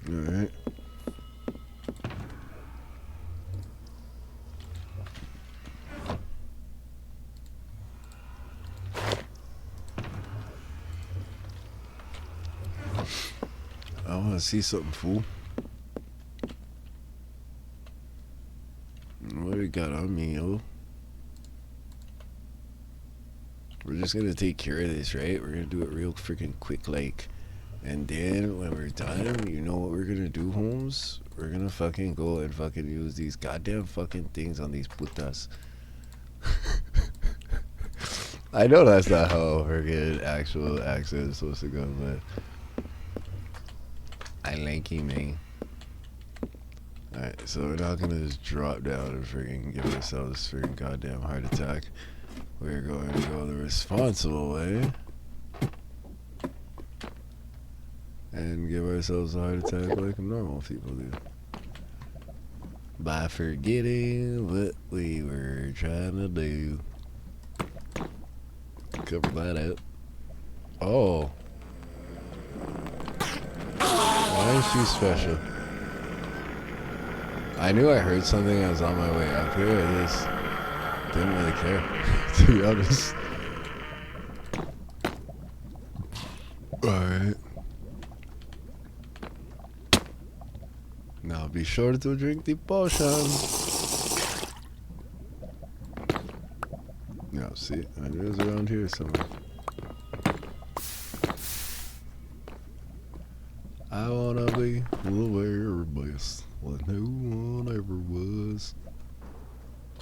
Alright. I want to see something, fool. What do we got on me, yo? We're just gonna take care of this, right? We're gonna do it real freaking quick, like. And then when we're done, you know what we're gonna do, Holmes? We're gonna fucking go and fucking use these goddamn fucking things on these putas. I know that's not how freaking actual accent is supposed to go, but I like you, man. Alright, so we're not gonna just drop down and freaking give ourselves freaking goddamn heart attack. We're going to go the responsible way and give ourselves a heart attack like normal people do. By forgetting what we were trying to do. Cover that up. Oh. Why is she special? I knew I heard something. I was on my way up here. I just didn't really care, to be honest. Alright. Now be sure to drink the potion. Yeah, see, I knew it was around here somewhere. I wanna be the very best, like no one ever was.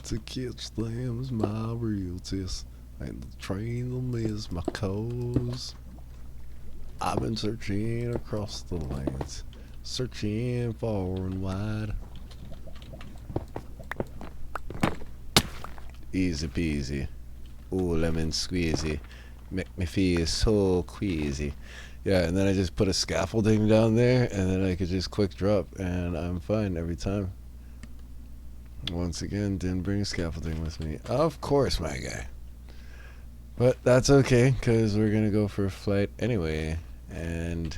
To catch them is my real test. And the train will miss my cause. I've been searching across the lands, searching far and wide. Easy peasy. Ooh, lemon squeezy. Make me feel so queasy. Yeah, and then I just put a scaffolding down there, and then I could just quick drop, and I'm fine every time. Once again, didn't bring scaffolding with me. Of course, my guy. But that's okay, because we're going to go for a flight anyway. And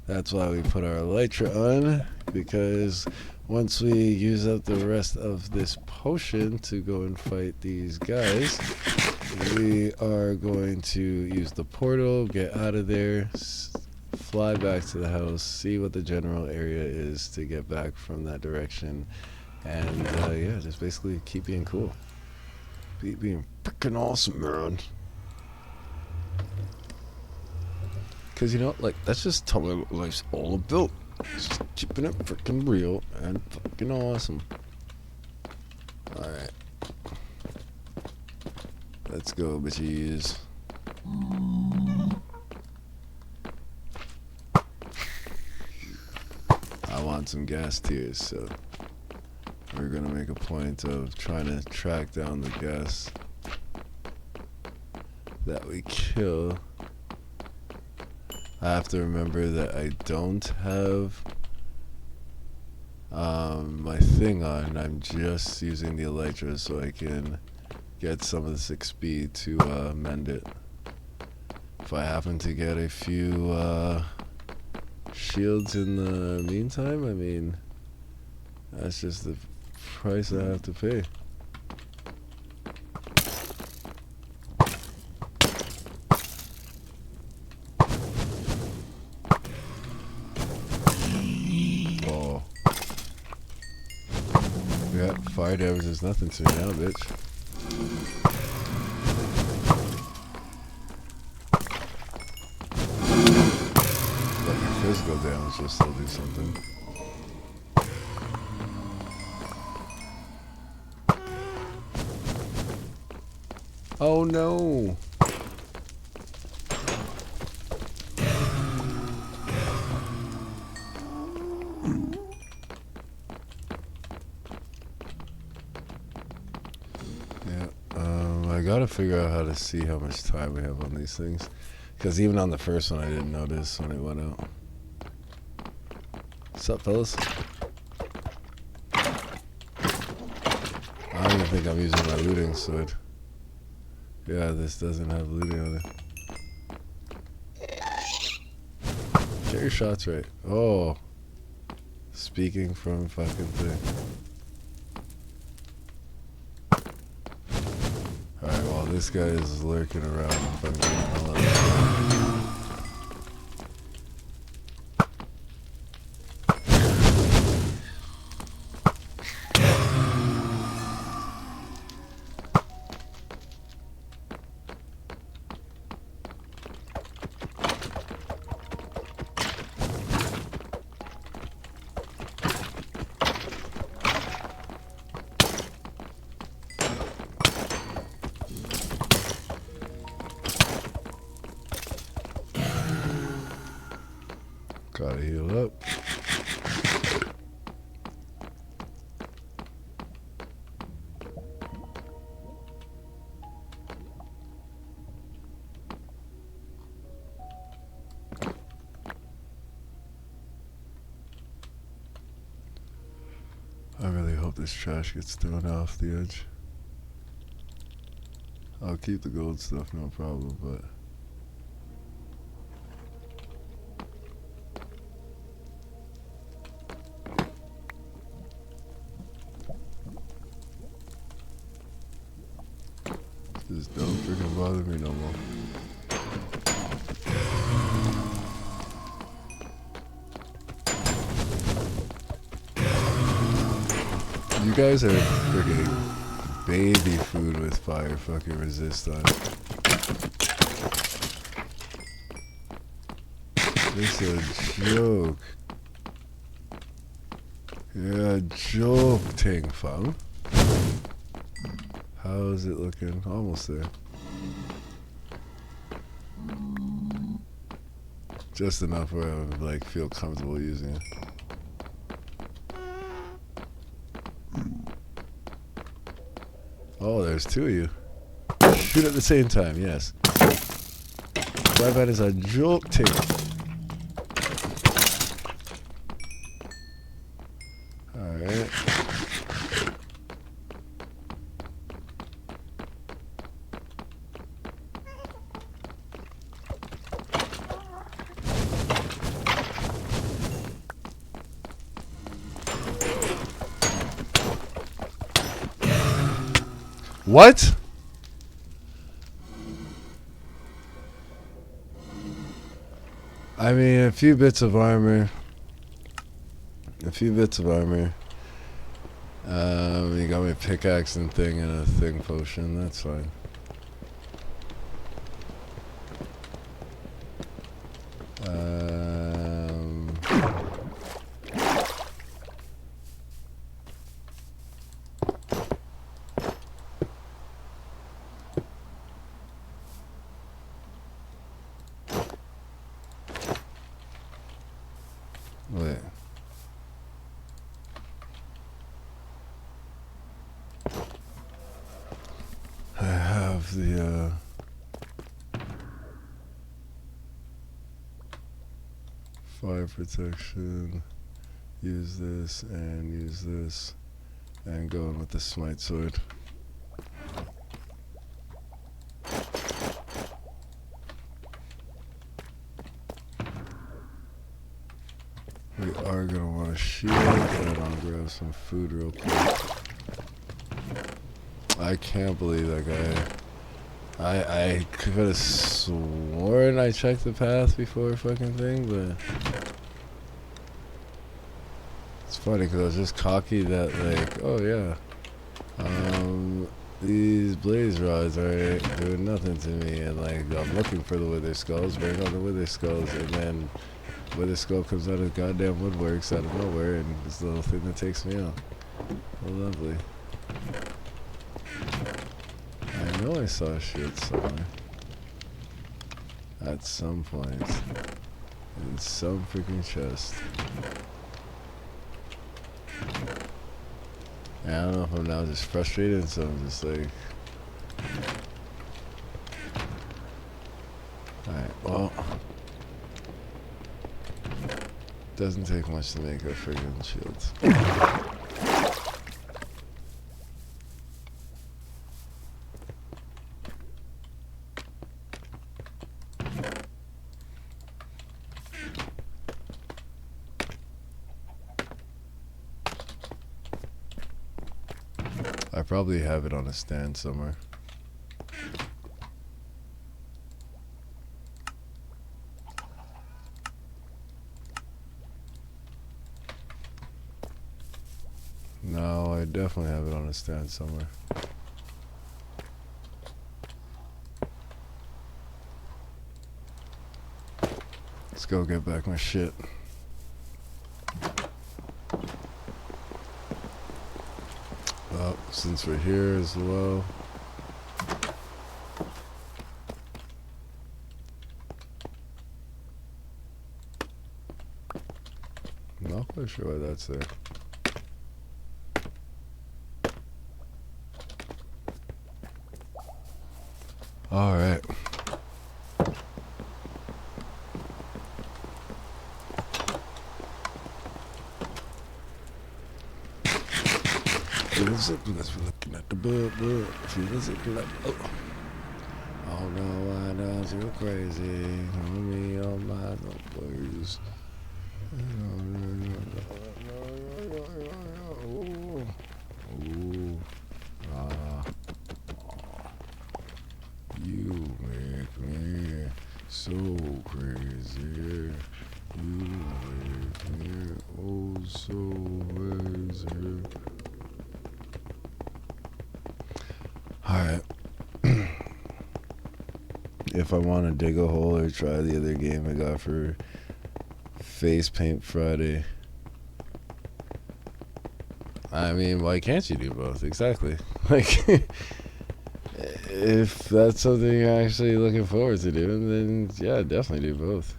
that's why we put our elytra on, because once we use up the rest of this potion to go and fight these guys, we are going to use the portal, get out of there, fly back to the house, see what the general area is to get back from that direction, and yeah, just basically keep being cool. Being freaking awesome, man. Because, you know, like, that's just totally what life's all about. Just keeping it freaking real and fucking awesome. Alright. Let's go, bitches. I want some gas tears, so we're gonna make a point of trying to track down the gas that we kill. I have to remember that I don't have my thing on. I'm just using the elytra so I can get some of this XP to mend it. If I happen to get a few shields in the meantime, I mean, that's just the price I have to pay. Oh. Yeah, fire damage is nothing to me now, bitch. But your physical damage will still do something. Oh no! Yeah, I gotta figure out how to see how much time we have on these things. Because even on the first one I didn't notice when it went out. What's up, fellas? I don't even think I'm using my looting sword. Yeah, this doesn't have looting on it. Get your shots right. Oh. Speaking from fucking thing. Alright, well, this guy is lurking around and fucking all out. Gotta heal up. I really hope this trash gets thrown off the edge. I'll keep the gold stuff, no problem, but just don't freaking bother me no more. You guys are freaking baby food with fire fucking resist on it. This is a joke. Yeah, joke, Ting Fang. How is it looking? Almost there. Just enough where I would like feel comfortable using it. Oh, there's two of you. Shoot at the same time, yes. That is a joke tape. Alright. What? I mean, a few bits of armor. You got me a pickaxe and thing and a thing potion. That's fine. Wait. I have the fire protection. Use this and going with the smite sword. We are gonna want a shield, and I'll grab some food real quick. I can't believe that guy. I could have sworn I checked the path before fucking thing, but it's funny because I was just cocky that like, oh yeah, these blaze rods are doing nothing to me, and like I'm looking for the wither skulls, bring on the wither skulls, and then wither skull comes out of goddamn woodworks out of nowhere, and this little thing that takes me out. Oh, lovely. I know I saw shit somewhere. At some point. In some freaking chest. And I don't know if I'm now just frustrated, so I'm just like... Alright, well... Doesn't take much to make a friggin' shield. I probably have it on a stand somewhere. No, I definitely have it on a stand somewhere. Let's go get back my shit. Well, since we're here as well. I'm not quite sure why that's there. Alright. Feels it, let's be looking at the book. Feels it, like, oh no, I know you're crazy. Me on my words. You make me so crazy. You make me oh so crazy. Alright. If I want to dig a hole or try the other game I got for Face Paint Friday. I mean, why can't you do both? Exactly. Like, if that's something you're actually looking forward to doing, then yeah, definitely do both.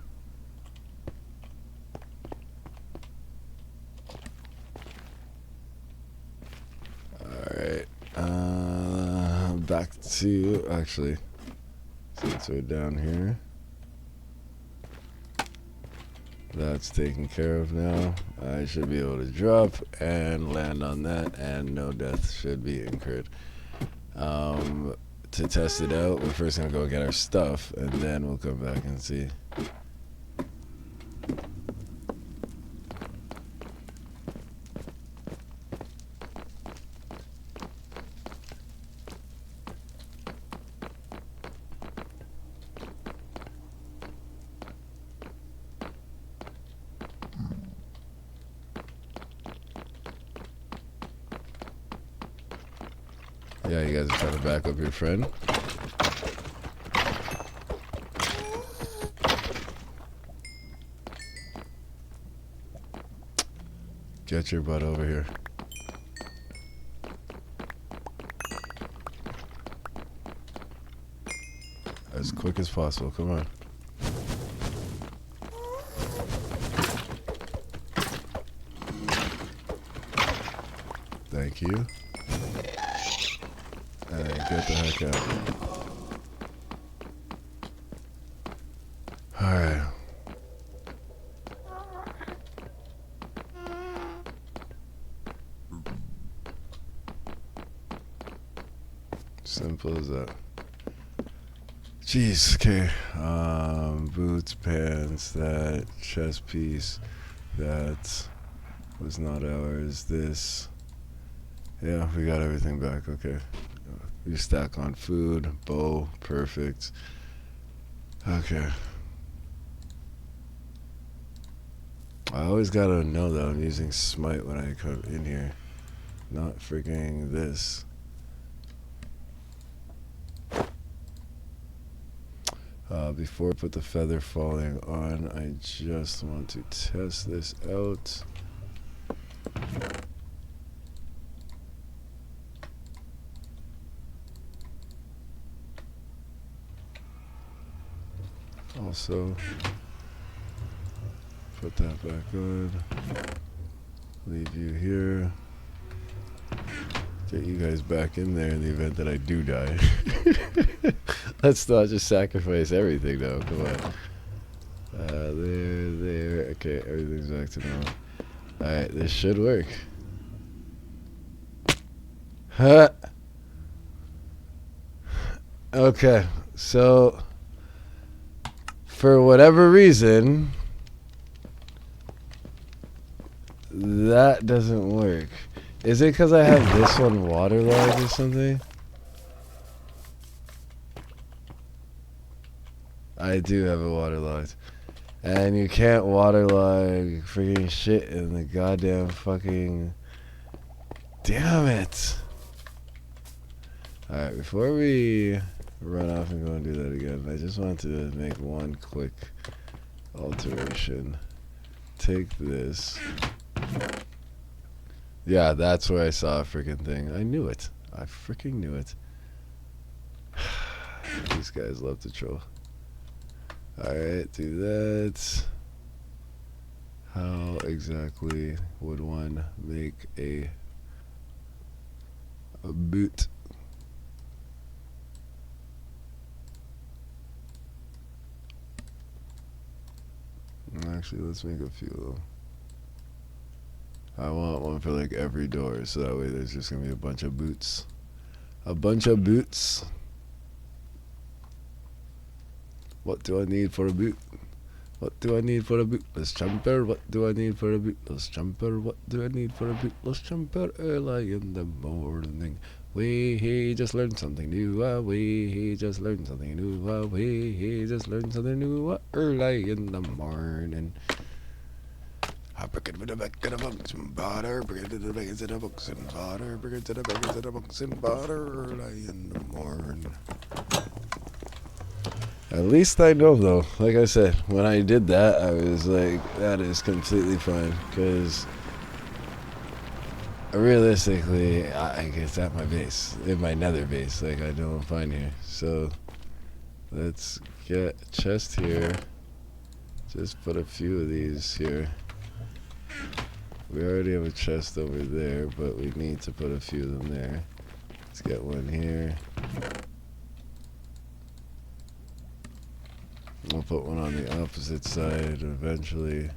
Alright. Back to, actually, since we're down here, that's taken care of now. I should be able to drop and land on that, and no death should be incurred. To test it out, we're first gonna go get our stuff, and then we'll come back and see. Yeah, you guys are trying to back up your friend. Get your butt over here. As quick as possible, come on. Thank you. And get the heck out. Alright. Simple as that. Jeez, okay. Boots, pants, that chest piece, that was not ours. This. Yeah, we got everything back, okay. We stack on food, bow, perfect. Okay. I always gotta know that I'm using smite when I come in here. Not freaking this. Before I put the feather falling on, I just want to test this out. Also, put that back on. Leave you here. Get you guys back in there in the event that I do die. Let's not just sacrifice everything though, come on. There. Okay, everything's back to normal. Alright, this should work. Huh. Okay, so for whatever reason, that doesn't work. Is it because I have this one waterlogged or something? I do have it waterlogged. And you can't waterlog freaking shit in the goddamn fucking... Damn it! Alright, before we run off and go and do that again, I just want to make one quick alteration. Take this. Yeah, that's where I saw a freaking thing. I knew it. I freaking knew it. These guys love to troll. Alright, do that. How exactly would one make a boot? Actually, let's make a few. I want one for like every door, so that way there's just gonna be a bunch of boots. A bunch of boots. What do I need for a boot? What do I need for a bootless jumper? What do I need for a bootless jumper? What do I need for a bootless jumper? Early in the morning. We just learned something new. We just learned something new. We just learned something new. Early in the morning. I bring it with the back of the bunks and butter. Bring it to the bags of the books and butter. Bring it to the bags of the books and butter. Early in the morning. At least I know though, like I said, when I did that, I was like, that is completely fine, because realistically, I guess at my base, in my nether base, like I don't find here. So let's get a chest here. Just put a few of these here. We already have a chest over there, but we need to put a few of them there. Let's get one here. We'll put one on the opposite side eventually.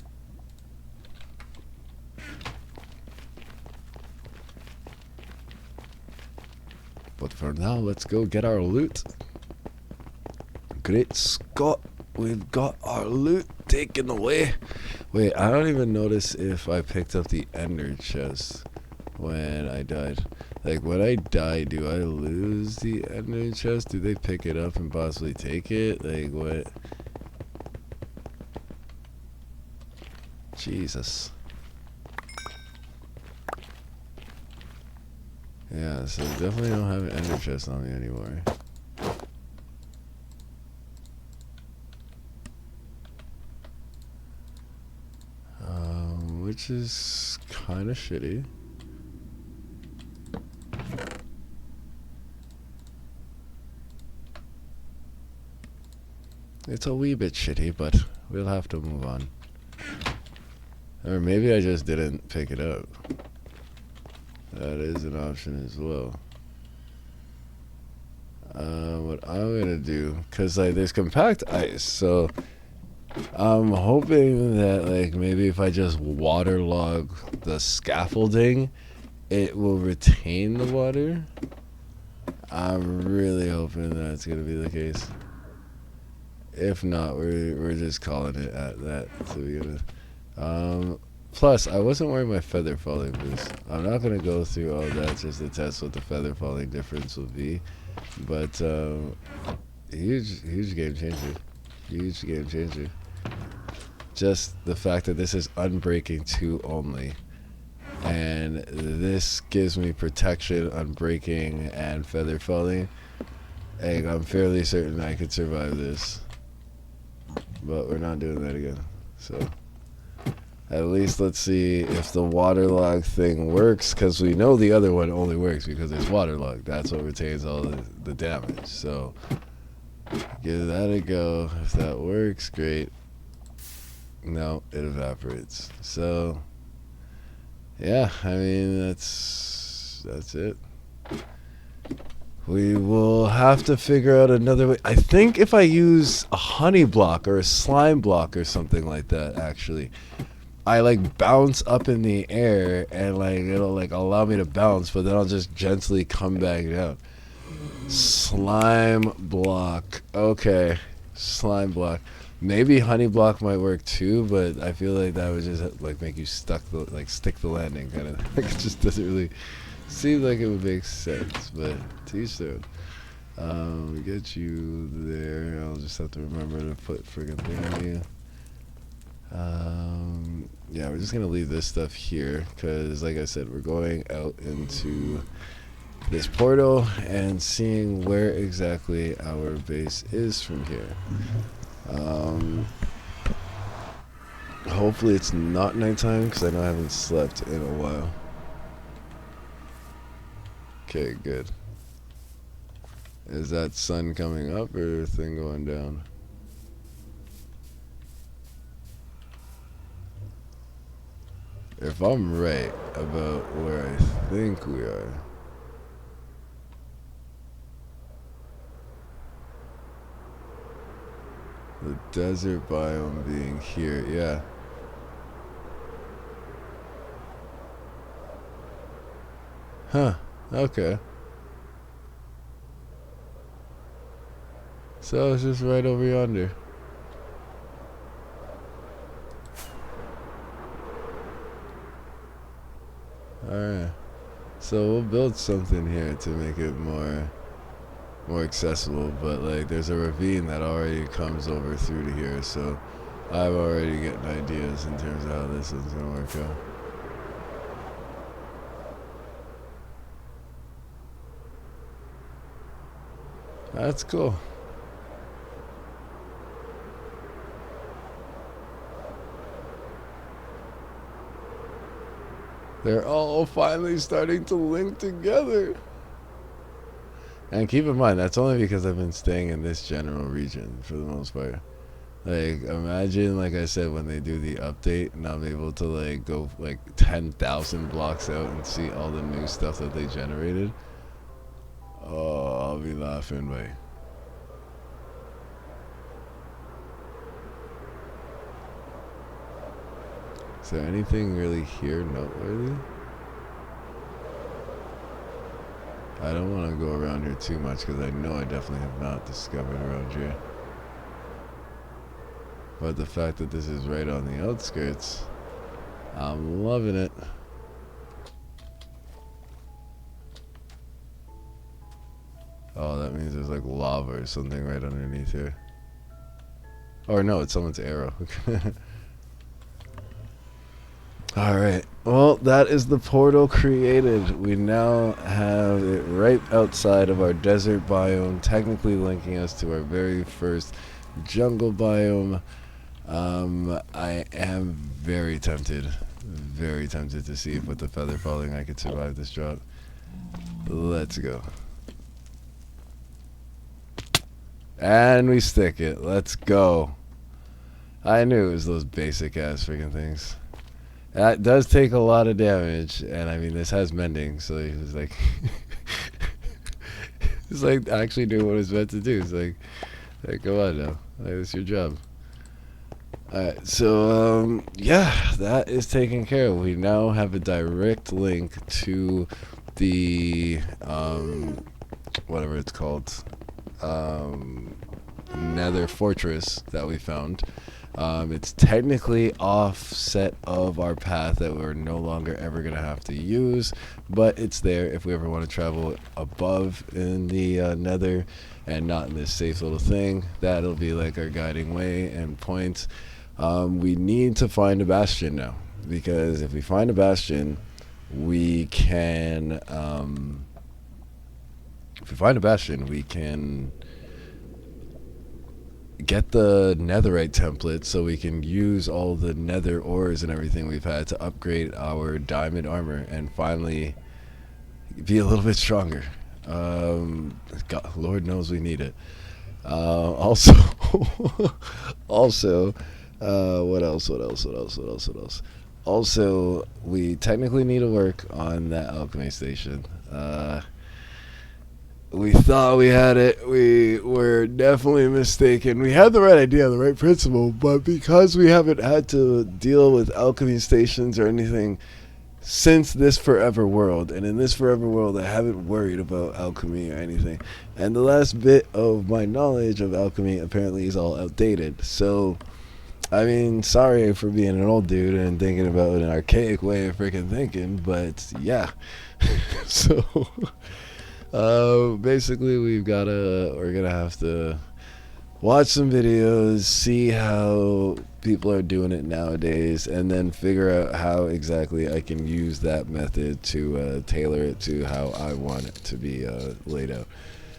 But for now, let's go get our loot. Great Scott, we've got our loot taken away. Wait, I don't even notice if I picked up the ender chest when I died. Like, when I die, do I lose the ender chest? Do they pick it up and possibly take it? Like, what? Jesus. Yeah, so definitely don't have an ender chest on me anymore. Which is kind of shitty. It's a wee bit shitty, but we'll have to move on. Or maybe I just didn't pick it up. That is an option as well. What I'm gonna do, cause like there's compact ice, so I'm hoping that like maybe if I just waterlog the scaffolding, it will retain the water. I'm really hoping that's gonna be the case. If not, we're just calling it at that to begin with. Plus, I wasn't wearing my feather falling boots. I'm not gonna go through all that just to test what the feather falling difference will be, but huge game changer. Huge game changer. Just the fact that this is unbreaking 2 only, and this gives me protection on breaking and feather falling, and I'm fairly certain I could survive this. But we're not doing that again. So at least let's see if the waterlog thing works, because we know the other one only works because it's waterlogged. That's what retains all the damage. So give that a go. If that works, great. No, it evaporates. So yeah, I mean that's it. We will have to figure out another way. I think if I use a honey block or a slime block or something like that, actually, I like bounce up in the air and like it'll like allow me to bounce, but then I'll just gently come back down. Slime block. Okay, slime block. Maybe honey block might work too, but I feel like that would just like make you stick the landing kind of. Like, it just doesn't really seem like it would make sense. But to each their own. We get you there. I'll just have to remember to put friggin' thing on you. Yeah, we're just gonna leave this stuff here because, like I said, we're going out into this portal and seeing where exactly our base is from here. Hopefully it's not nighttime because I know I haven't slept in a while. Okay, good. Is that sun coming up or thing going down? If I'm right about where I think we are, the desert biome being here, yeah. Huh, okay. So it's just right over yonder. Alright. So we'll build something here to make it more accessible, but like there's a ravine that already comes over through to here, so I'm already getting ideas in terms of how this is gonna work out. That's cool. They're all finally starting to link together. And keep in mind, that's only because I've been staying in this general region for the most part. Like, imagine, like I said, when they do the update and I'm able to, like, go, like, 10,000 blocks out and see all the new stuff that they generated. Oh, I'll be laughing, boy. Is there anything really here noteworthy? I don't want to go around here too much because I know I definitely have not discovered around here. But the fact that this is right on the outskirts, I'm loving it. Oh, that means there's like lava or something right underneath here. Or no, it's someone's arrow. Alright, well, that is the portal created. We now have it right outside of our desert biome, technically linking us to our very first jungle biome. I am very tempted to see if with the feather falling I could survive this drought. Let's go. And we stick it. Let's go. I knew it was those basic ass freaking things. That does take a lot of damage, and I mean, this has mending, so he was like, it's like actually doing what it's meant to do. It's like go on now, like, it's your job. Alright, so, yeah, that is taken care of. We now have a direct link to the, whatever it's called, Nether Fortress that we found. It's technically offset of our path that we're no longer ever going to have to use, but it's there if we ever want to travel above in the nether and not in this safe little thing. That'll be like our guiding way and point. We need to find a bastion now, because if we find a bastion, we can get the netherite template so we can use all the nether ores and everything we've had to upgrade our diamond armor and finally be a little bit stronger. God, Lord knows we need it. Also, what else? Also, we technically need to work on that alchemy station. We thought we had it. We were definitely mistaken. We had the right idea, the right principle, but because we haven't had to deal with alchemy stations or anything since this forever world, and in this forever world I haven't worried about alchemy or anything, and the last bit of my knowledge of alchemy apparently is all outdated. So I mean, sorry for being an old dude and thinking about an archaic way of freaking thinking, but yeah. So basically we're gonna have to watch some videos, see how people are doing it nowadays, and then figure out how exactly I can use that method to tailor it to how I want it to be laid out.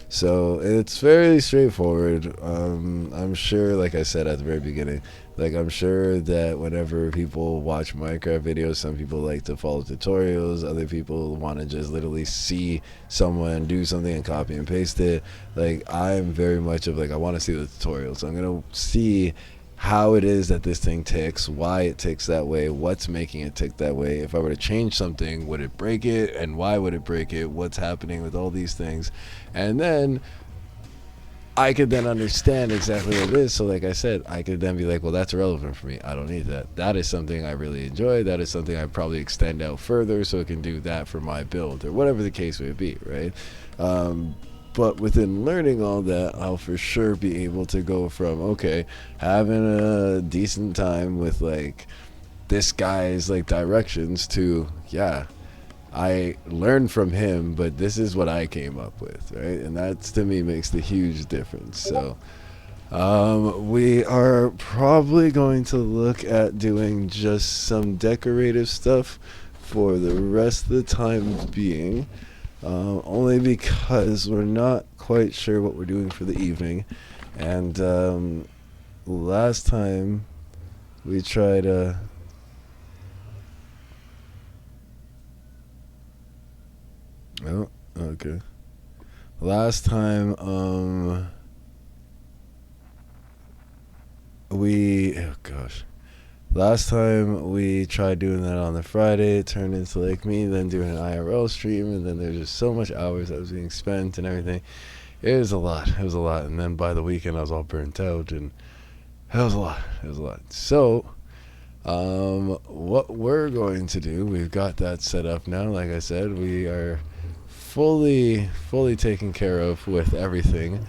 So it's fairly straightforward. I'm sure, like I said at the very beginning, like I'm sure that whenever people watch Minecraft videos, some people like to follow tutorials, other people want to just literally see someone do something and copy and paste it. Like I'm very much of like, I want to see the tutorials. So I'm going to see how it is that this thing ticks, why it ticks that way, what's making it tick that way. If I were to change something, would it break it, and why would it break it, what's happening with all these things, and then I could then understand exactly what it is. So like I said, I could then be like, well, that's irrelevant for me, I don't need that. That is something I really enjoy, that is something I probably extend out further so it can do that for my build, or whatever the case may be, right? But within learning all that, I'll for sure be able to go from, okay, having a decent time with like this guy's like directions to, yeah, I learned from him, but this is what I came up with, right? And that to me makes the huge difference. So we are probably going to look at doing just some decorative stuff for the rest of the time being. Only because we're not quite sure what we're doing for the evening, and last time we tried Oh, okay. Last time, oh gosh. Last time we tried doing that on the Friday, it turned into like me then doing an IRL stream, and then there's just so much hours that was being spent and everything. It was a lot. It was a lot. And then by the weekend, I was all burnt out, and it was a lot. It was a lot. So, what we're going to do, we've got that set up now. Like I said, we are fully taken care of with everything.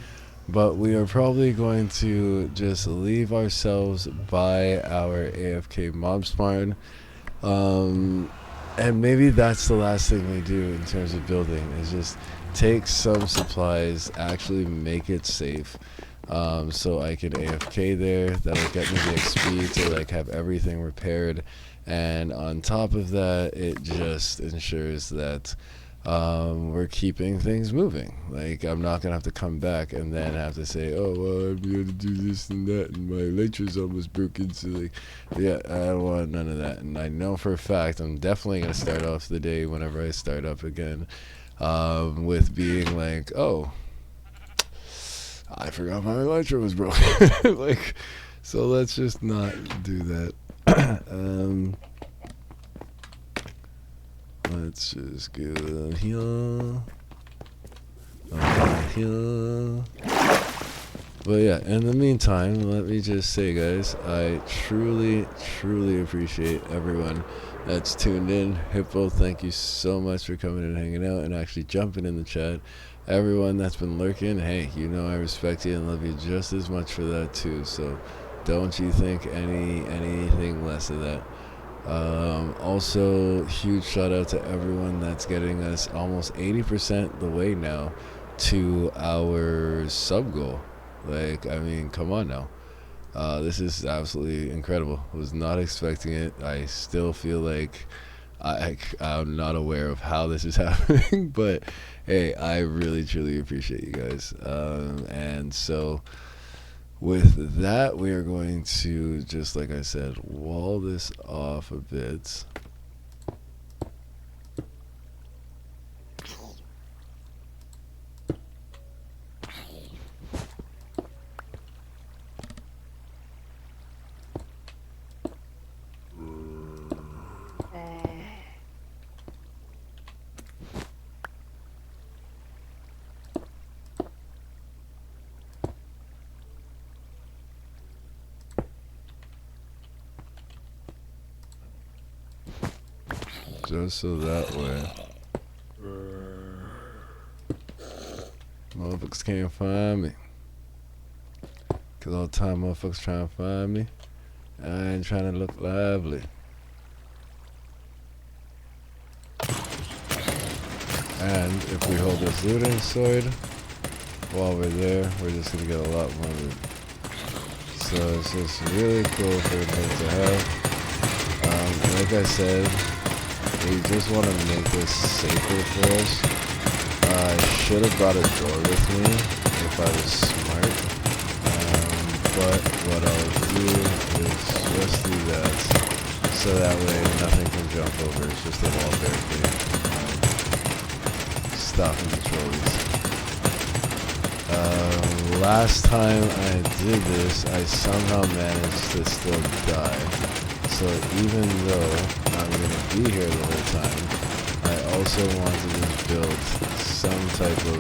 But we are probably going to just leave ourselves by our AFK mob spawn. And maybe that's the last thing we do in terms of building, is just take some supplies, actually make it safe, so I can AFK there. That'll get me the XP to like have everything repaired, and on top of that, it just ensures that we're keeping things moving. Like, I'm not gonna have to come back and then have to say, oh well, I'm gonna do this and that, and my elytra's almost broken. So like, yeah, I don't want none of that. And I know for a fact I'm definitely gonna start off the day whenever I start up again, with being like, oh, I forgot my elytra was broken. Like, so let's just not do that. Let's just go down here. Here. But yeah, in the meantime, let me just say, guys, I truly appreciate everyone that's tuned in. Hippo, thank you so much for coming and hanging out and actually jumping in the chat. Everyone that's been lurking, hey, you know I respect you and love you just as much for that too. So don't you think anything less of that. Also, huge shout out to everyone that's getting us almost 80% the way now to our sub goal. Like, I mean, come on now. This is absolutely incredible. Was not expecting it. I still feel like I'm not aware of how this is happening, but hey, I really truly appreciate you guys. And so with that, we are going to, just like I said, wall this off a bit. Just so that way motherfuckers can't find me. Cause all the time motherfuckers trying to find me, I ain't trying to look lively. And if we hold this looting sword while we're there, we're just gonna get a lot more loot. So it's just really cool for everybody to have. Like I said, we just want to make this safer for us. I should have brought a door with me if I was smart. But what I'll do is just do that, so that way nothing can jump over. It's just a wall barricade, stopping the trolleys. Last time I did this, I somehow managed to still die. So even though I'm going to be here the whole time, I also want to just build some type of,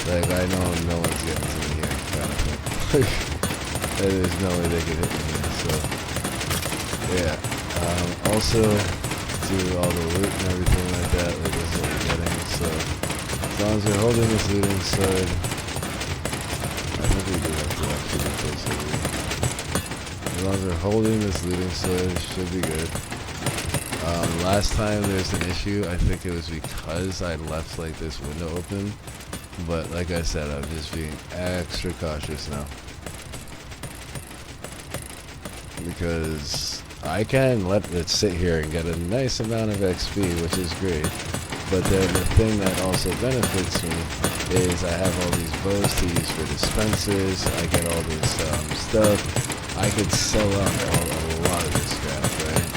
like, I know no one's getting to me here kind of thing. There's no way they can hit me here, so yeah. Also do all the loot and everything like that, like this is what we're getting. So as long as we're holding this looting sword, I think we do have to actually get closer. As long as we're holding this looting sword, it should be good. Last time there's an issue, I think it was because I left like this window open. But like I said, I'm just being extra cautious now. Because I can let it sit here and get a nice amount of XP, which is great. But then the thing that also benefits me is I have all these bows to use for dispensers. I get all this stuff. I could sell out a lot of this crap, right?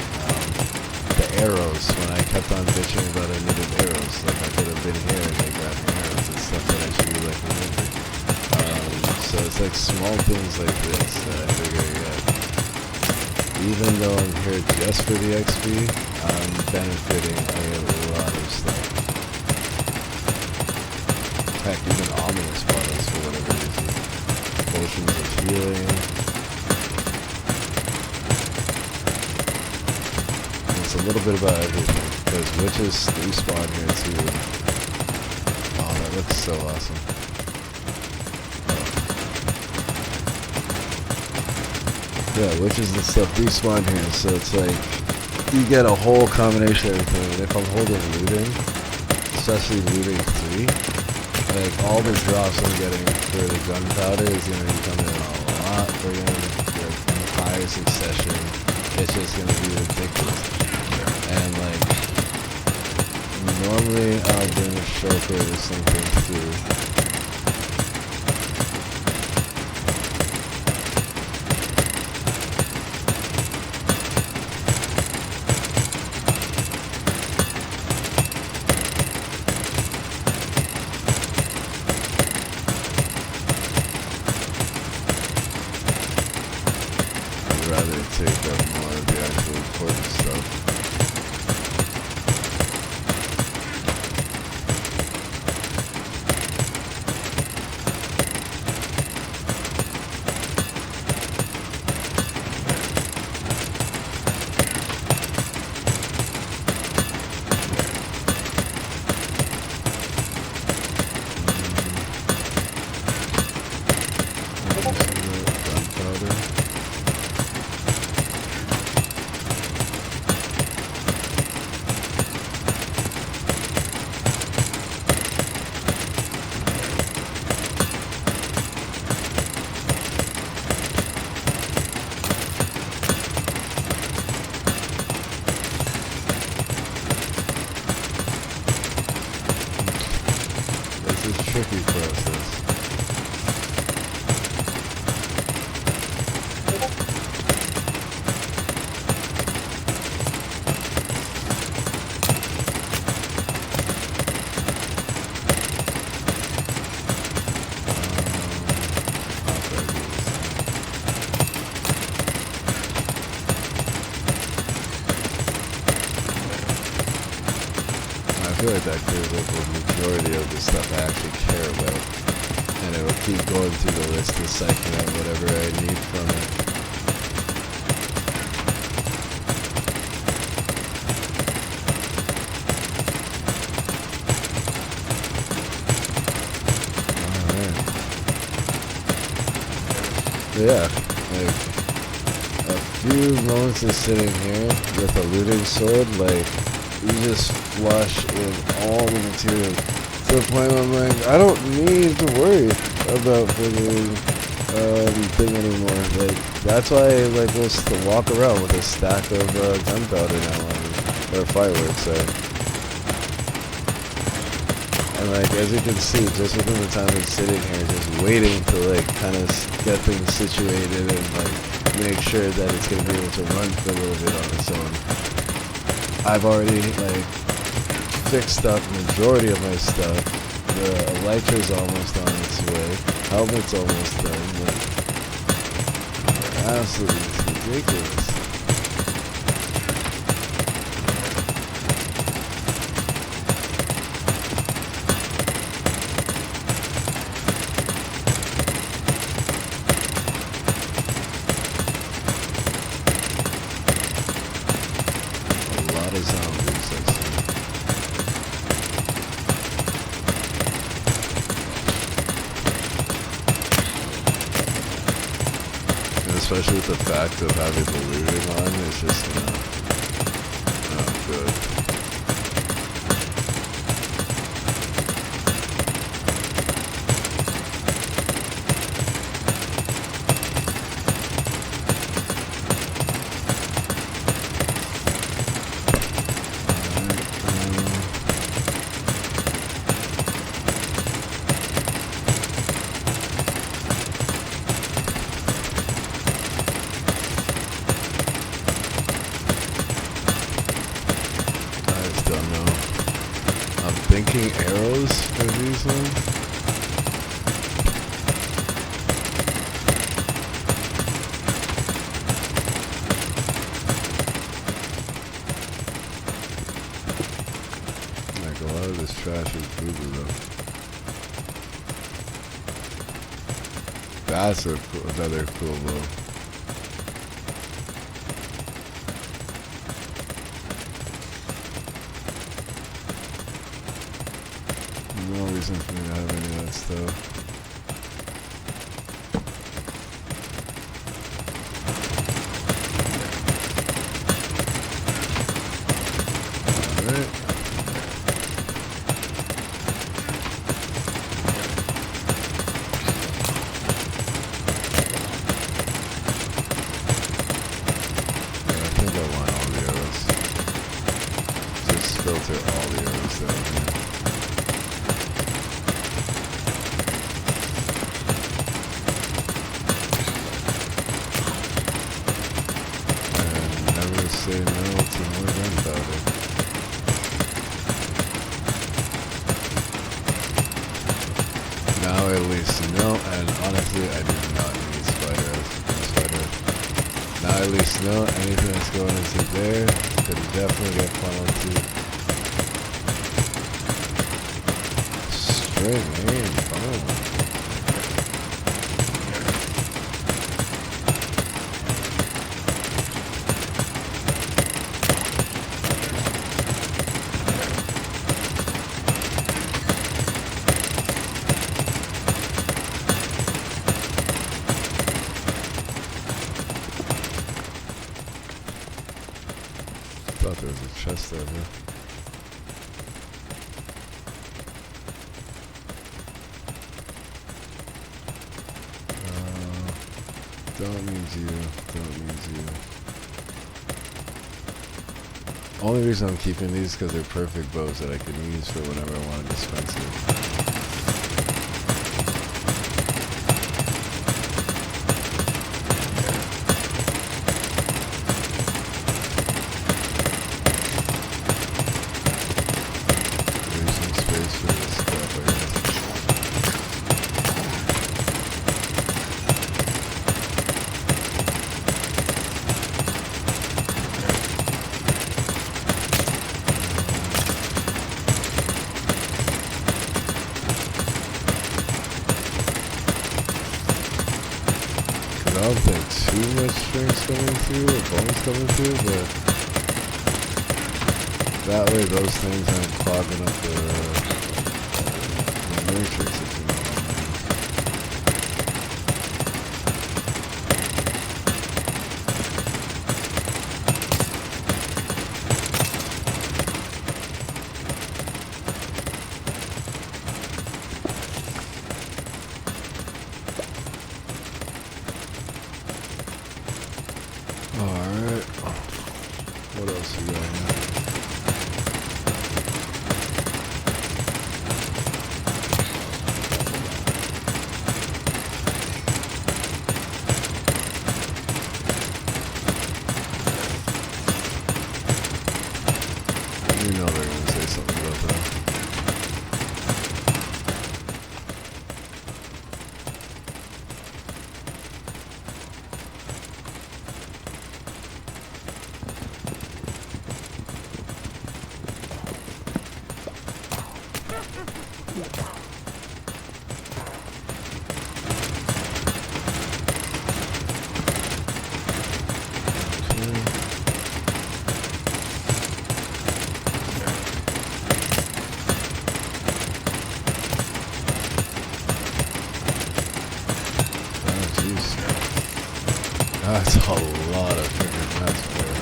The arrows when I kept on bitching about I needed arrows. Like I could have been here and they grabbed me arrows and stuff that I should be like remembering. So it's like small things like this that I figure, yeah, even though I'm here just for the XP, I'm benefiting a lot of stuff. Heck, even ominous products for whatever reason. Potions of healing. And it's a little bit about everything, because witches respawn here too. Oh, that looks so awesome. Yeah, witches and stuff respawn here, so it's like, you get a whole combination of everything. And if I'm holding looting, especially looting 3, like all the drops I'm getting for the gunpowder is going to be coming in a lot. We're going to get in higher succession. It's just going to be ridiculous. And like, normally I'll bring a chauffeur or something through. Take up more of the actual important stuff. Tricky process. I feel like that clears up the majority of the stuff I actually care about, and it will keep going through the list and cycling out whatever I need from it. Alright. Yeah, like a few moments of sitting here with a looting sword, like you just flush in all the material to the point where I'm like, I don't need to worry about figuring thing anymore. Like that's why I like was to walk around with a stack of gunpowder now, or fireworks. And like as you can see, just within the time of sitting here, just waiting to like kind of get things situated and like make sure that it's gonna be able to run for a little bit on its own. I've already like fixed up majority of my stuff. The elytra's almost on its way. Helmet's almost done. Like, absolutely ridiculous. A lot of zombies, I see. Especially with the fact of having the looting on, it's just, not good. don't know. I'm thinking arrows for these ones. Like a lot of this trash is boo-boo though. That's another cool bow. No reason for me to have any of that stuff. Alright. Yeah, I think I want all the arrows. Just filter all the arrows down here. Say no to more gunpowder. Now at least know, and honestly I do not need spider. Now at least know anything that's going into there could definitely get funneled to string and funnel. Thought there was a chest over there. Don't need you. Don't need you. Only reason I'm keeping these because they're perfect bows that I can use for whenever I want to dispense it. I don't think too much strings coming through or bones coming through, but that way those things aren't clogging up the matrix, if you know what I mean. Alright. What else we got here? You know they're gonna say something about that. That's a lot of freaking mess there.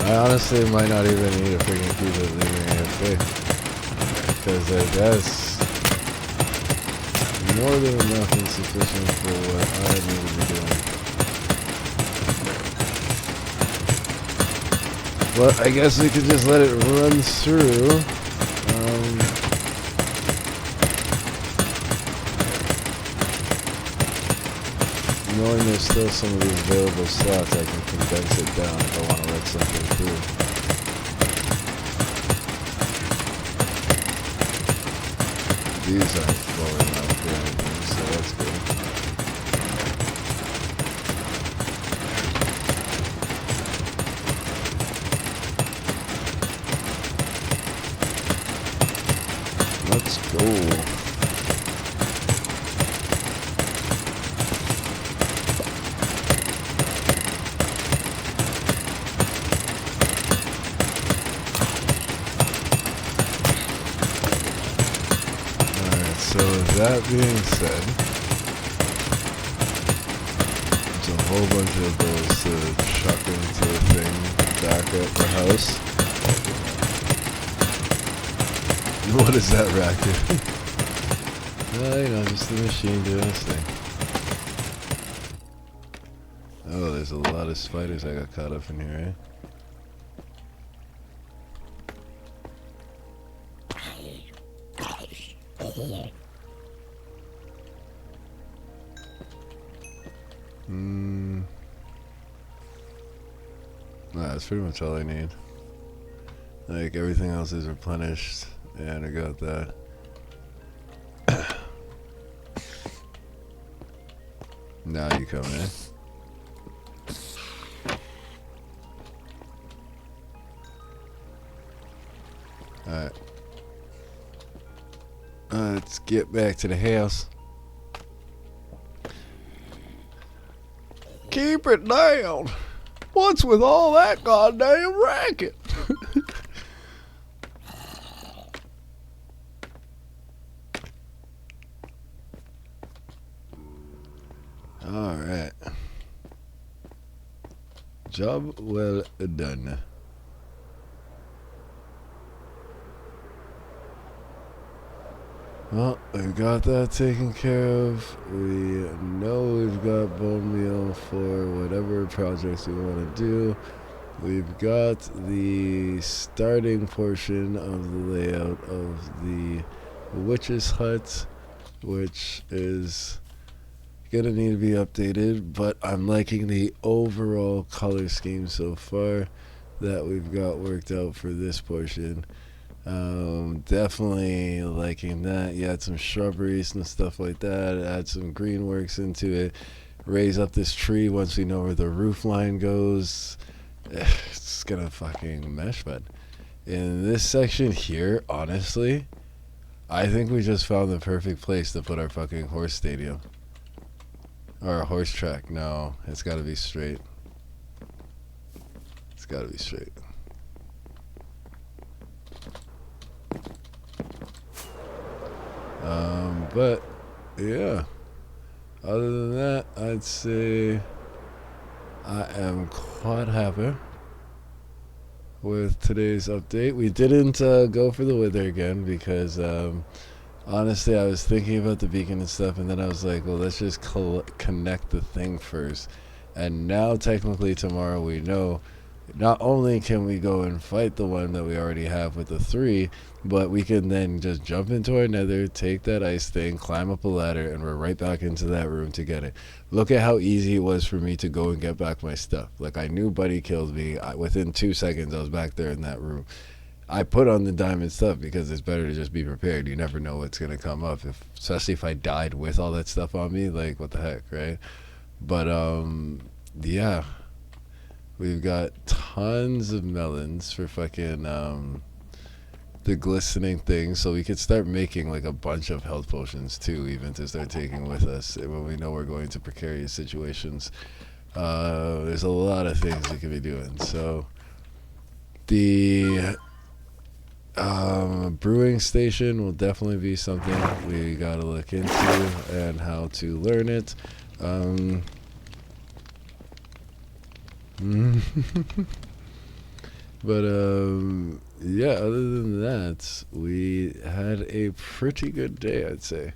I honestly might not even need a freaking keep it leaving AFK. Because that's more than enough and sufficient for what I need to be doing. But I guess we could just let it run through. No knowing there's still some of these available slots, I can condense it down if I want to let something through. These aren't flowing out for anything, so that's good. Let's go. So with that being said, there's a whole bunch of those to chuck into the thing back at the house. What is that racket? Just the machine doing its thing. Oh, there's a lot of spiders I got caught up in here, eh? Nah, that's pretty much all I need. Like, everything else is replenished, and I got that. Now you come in. Alright. Let's get back to the house. Keep it down! What's with all that goddamn racket? Alright. Job well done. Well, we got that taken care of. We know we've got bone meal for whatever projects we want to do. We've got the starting portion of the layout of the witch's hut, which is gonna need to be updated, but I'm liking the overall color scheme so far that we've got worked out for this portion. Definitely liking that. You add some shrubberies and stuff like that, add some green works into it, raise up this tree once we know where the roof line goes. It's gonna fucking mesh, but in this section here, honestly, I think we just found the perfect place to put our fucking horse stadium. Or a horse track. No, it's gotta be straight. It's gotta be straight. But yeah, other than that, I'd say I am quite happy with today's update. We didn't go for the wither again because honestly I was thinking about the beacon and stuff, and then I was like, well, let's just connect the thing first. And now technically tomorrow we know not only can we go and fight the one that we already have with the 3, but we can then just jump into our nether, take that ice thing, climb up a ladder, and we're right back into that room to get it. Look at how easy it was for me to go and get back my stuff. Like, I knew Buddy killed me. Within 2 seconds I was back there in that room. I put on the diamond stuff because it's better to just be prepared. You never know what's going to come up, especially if I died with all that stuff on me. Like, what the heck, right? But yeah, we've got tons of melons for fucking the glistening thing, so we could start making like a bunch of health potions too, even to start taking with us when we know we're going to precarious situations. There's a lot of things we could be doing. So the brewing station will definitely be something we gotta look into and how to learn it. But yeah, other than that, we had a pretty good day, I'd say.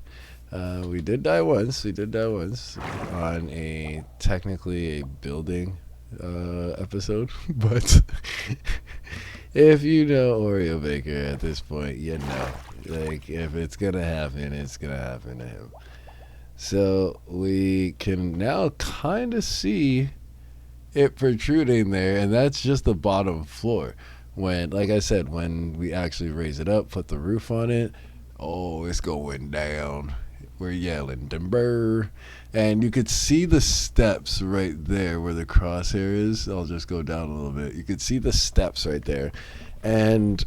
We did die once on a technically a building episode, but if you know Oreo Baker at this point, you know, like, if it's gonna happen, it's gonna happen to him. So we can now kind of see it protruding there, and that's just the bottom floor. When, like I said, when we actually raise it up, put the roof on it, oh, it's going down. We're yelling timber, and you could see the steps right there where the crosshair is. I'll just go down a little bit. You could see the steps right there, and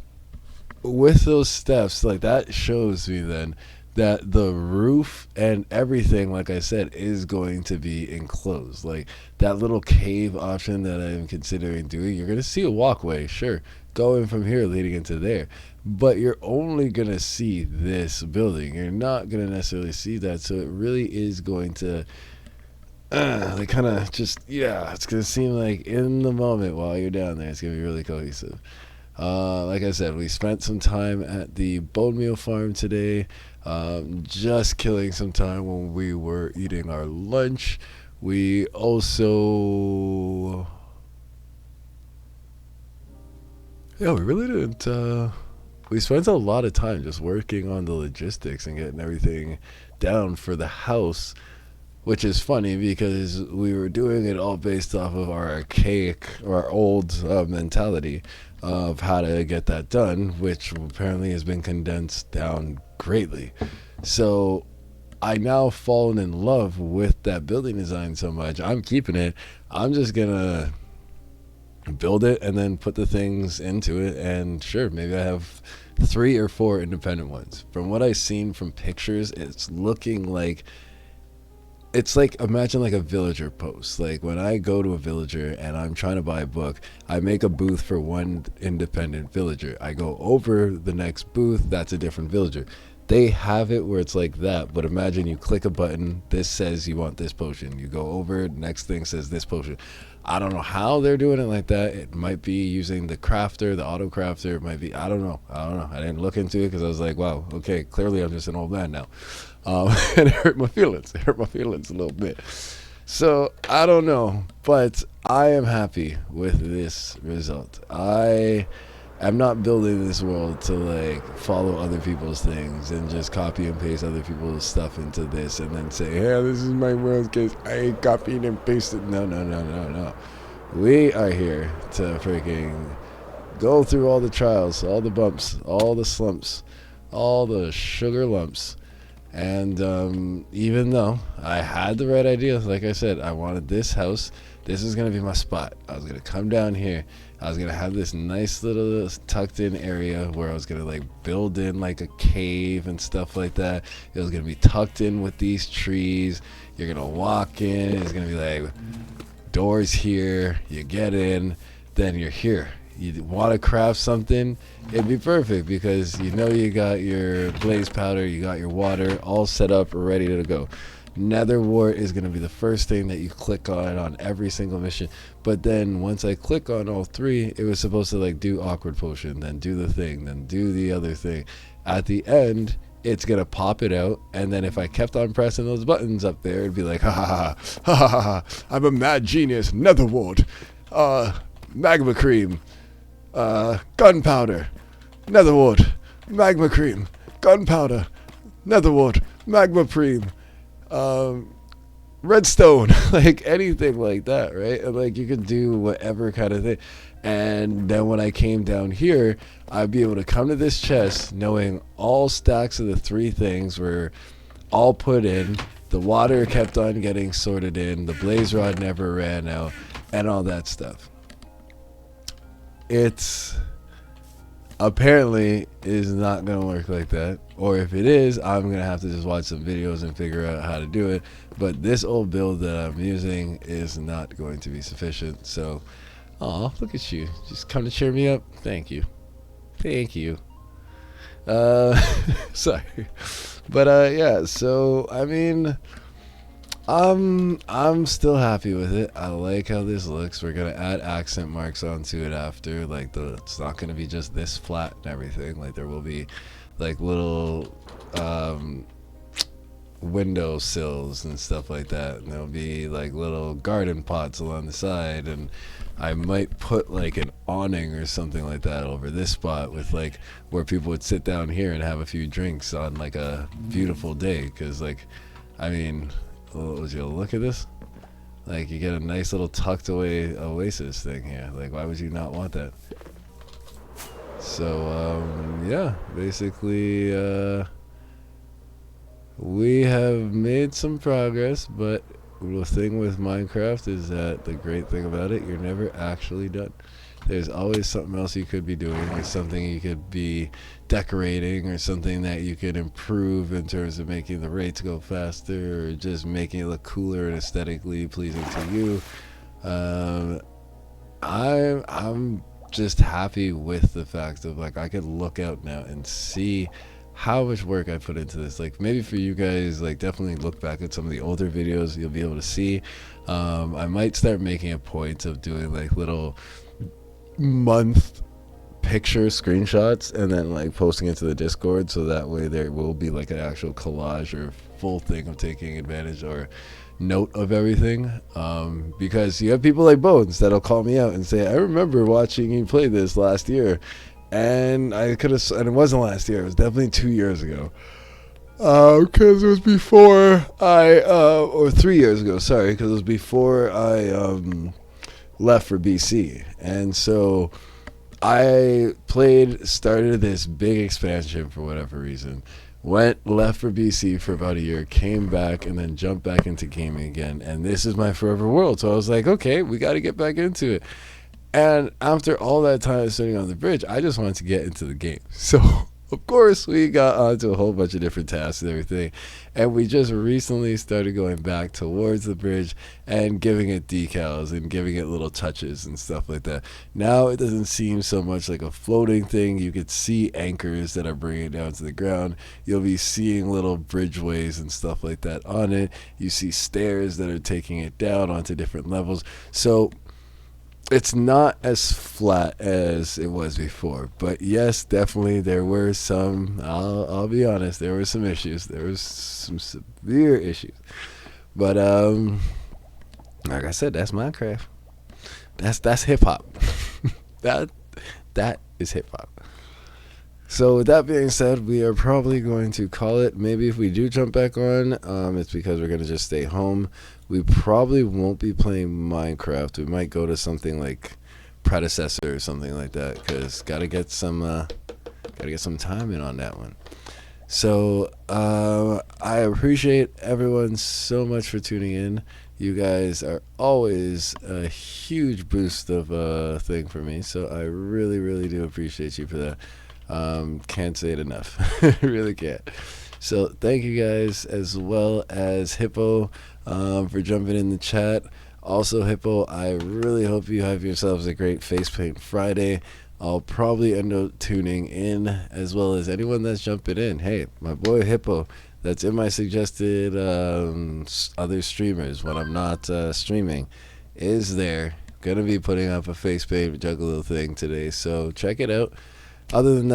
with those steps, like that shows me then that the roof and everything, like I said, is going to be enclosed. Like that little cave option that I'm considering doing, you're gonna see a walkway, sure, going from here leading into there, but you're only gonna see this building. You're not gonna necessarily see that, so it really is going to like kind of just, yeah, it's gonna seem like in the moment while you're down there, it's gonna be really cohesive. Like I said, we spent some time at the bone meal farm today, just killing some time when we were eating our lunch. We also, yeah, we really didn't. We spent a lot of time just working on the logistics and getting everything down for the house, which is funny because we were doing it all based off of our archaic or our old mentality of how to get that done, which apparently has been condensed down greatly. So I now fallen in love with that building design so much. I'm keeping it. I'm just gonna build it and then put the things into it, and sure, maybe I have 3 or 4 independent ones. From what I've seen from pictures, it's looking like, it's like, imagine like a villager post. Like when I go to a villager and I'm trying to buy a book, I make a booth for one independent villager. I go over the next booth, that's a different villager. They have it where it's like that, but imagine you click a button, this says you want this potion. You go over, next thing says this potion. I don't know how they're doing it like that. It might be using the crafter, the auto crafter. It might be, I don't know. I didn't look into it because I was like, wow, okay, clearly I'm just an old man now. And it hurt my feelings. It hurt my feelings a little bit. So I don't know, but I am happy with this result. I am not building this world to like follow other people's things and just copy and paste other people's stuff into this and then say, "Yeah, this is my world because I ain't copied and pasted." No, no, no, no, no. We are here to freaking go through all the trials, all the bumps, all the slumps, all the sugar lumps. And even though I had the right idea, like I said, I wanted this house. This is going to be my spot. I was going to come down here. I was going to have this nice little tucked in area where I was going to like build in like a cave and stuff like that. It was going to be tucked in with these trees. You're going to walk in. It's going to be like doors here. You get in. Then you're here. You want to craft something, it'd be perfect because you know you got your blaze powder, you got your water all set up, ready to go. Nether wart is going to be the first thing that you click on every single mission. But then once I click on all 3, it was supposed to like do awkward potion, then do the thing, then do the other thing. At the end, it's going to pop it out, and then if I kept on pressing those buttons up there, it'd be like, ha ha ha, ha ha ha, I'm a mad genius, nether wart, magma cream, gunpowder, nether wart, magma cream, gunpowder, nether wart, magma cream, redstone, like anything like that, right? And like you could do whatever kind of thing. And then when I came down here, I'd be able to come to this chest knowing all stacks of the 3 things were all put in, the water kept on getting sorted in, the blaze rod never ran out, and all that stuff. It's apparently is not going to work like that, or if it is, I'm going to have to just watch some videos and figure out how to do it. But this old build that I'm using is not going to be sufficient. So, oh, look at you, just come to cheer me up. Thank you. Sorry, but yeah, so I mean, I'm still happy with it. I like how this looks. We're gonna add accent marks onto it after. Like it's not gonna be just this flat and everything. Like there will be like little window sills and stuff like that. And there'll be like little garden pots along the side, and I might put like an awning or something like that over this spot with like where people would sit down here and have a few drinks on like a beautiful day, because like I mean, would you look at this? Like, you get a nice little tucked away Oasis thing here. Like, why would you not want that? So, yeah, basically, we have made some progress, but the thing with Minecraft is that the great thing about it, you're never actually done. There's always something else you could be doing, or something you could be decorating, or something that you could improve in terms of making the rates go faster, or just making it look cooler and aesthetically pleasing to you. I'm just happy with the fact of, like, I could look out now and see how much work I put into this. Like, maybe for you guys, like, definitely look back at some of the older videos, you'll be able to see. I might start making a point of doing like little month picture screenshots and then like posting it to the Discord, so that way there will be like an actual collage or full thing of taking advantage or note of everything, because you have people like Bones that'll call me out and say, I remember watching you play this last year, and I could have, and it wasn't last year, it was definitely 2 years ago, because it was before I or 3 years ago, sorry, because it was before I left for BC. And so I started this big expansion for whatever reason, left for BC for about a year, came back, and then jumped back into gaming again. And this is my forever world. So I was like, okay, we got to get back into it. And after all that time sitting on the bridge, I just wanted to get into the game. So of course, we got onto a whole bunch of different tasks and everything. And we just recently started going back towards the bridge and giving it decals and giving it little touches and stuff like that. Now it doesn't seem so much like a floating thing. You could see anchors that are bringing it down to the ground. You'll be seeing little bridgeways and stuff like that on it. You see stairs that are taking it down onto different levels. So it's not as flat as it was before, but yes, definitely there were some, I'll be honest, there were some issues. There was some severe issues. But like I said, that's Minecraft. That's hip hop. that is hip hop. So with that being said, we are probably going to call it. Maybe if we do jump back on, it's because we're going to just stay home. We probably won't be playing Minecraft. We might go to something like Predecessor or something like that, because gotta get some time in on that one. So I appreciate everyone so much for tuning in. You guys are always a huge boost of thing for me, so I really, really do appreciate you for that. Can't say it enough. Really can't. So thank you guys, as well as Hippo, for jumping in the chat. Also, Hippo, I really hope you have yourselves a great Face Paint Friday. I'll probably end up tuning in, as well as anyone that's jumping in. Hey, my boy Hippo, that's in my suggested other streamers when I'm not streaming, is there. Gonna be putting up a face paint Juggalo thing today, so check it out. Other than that,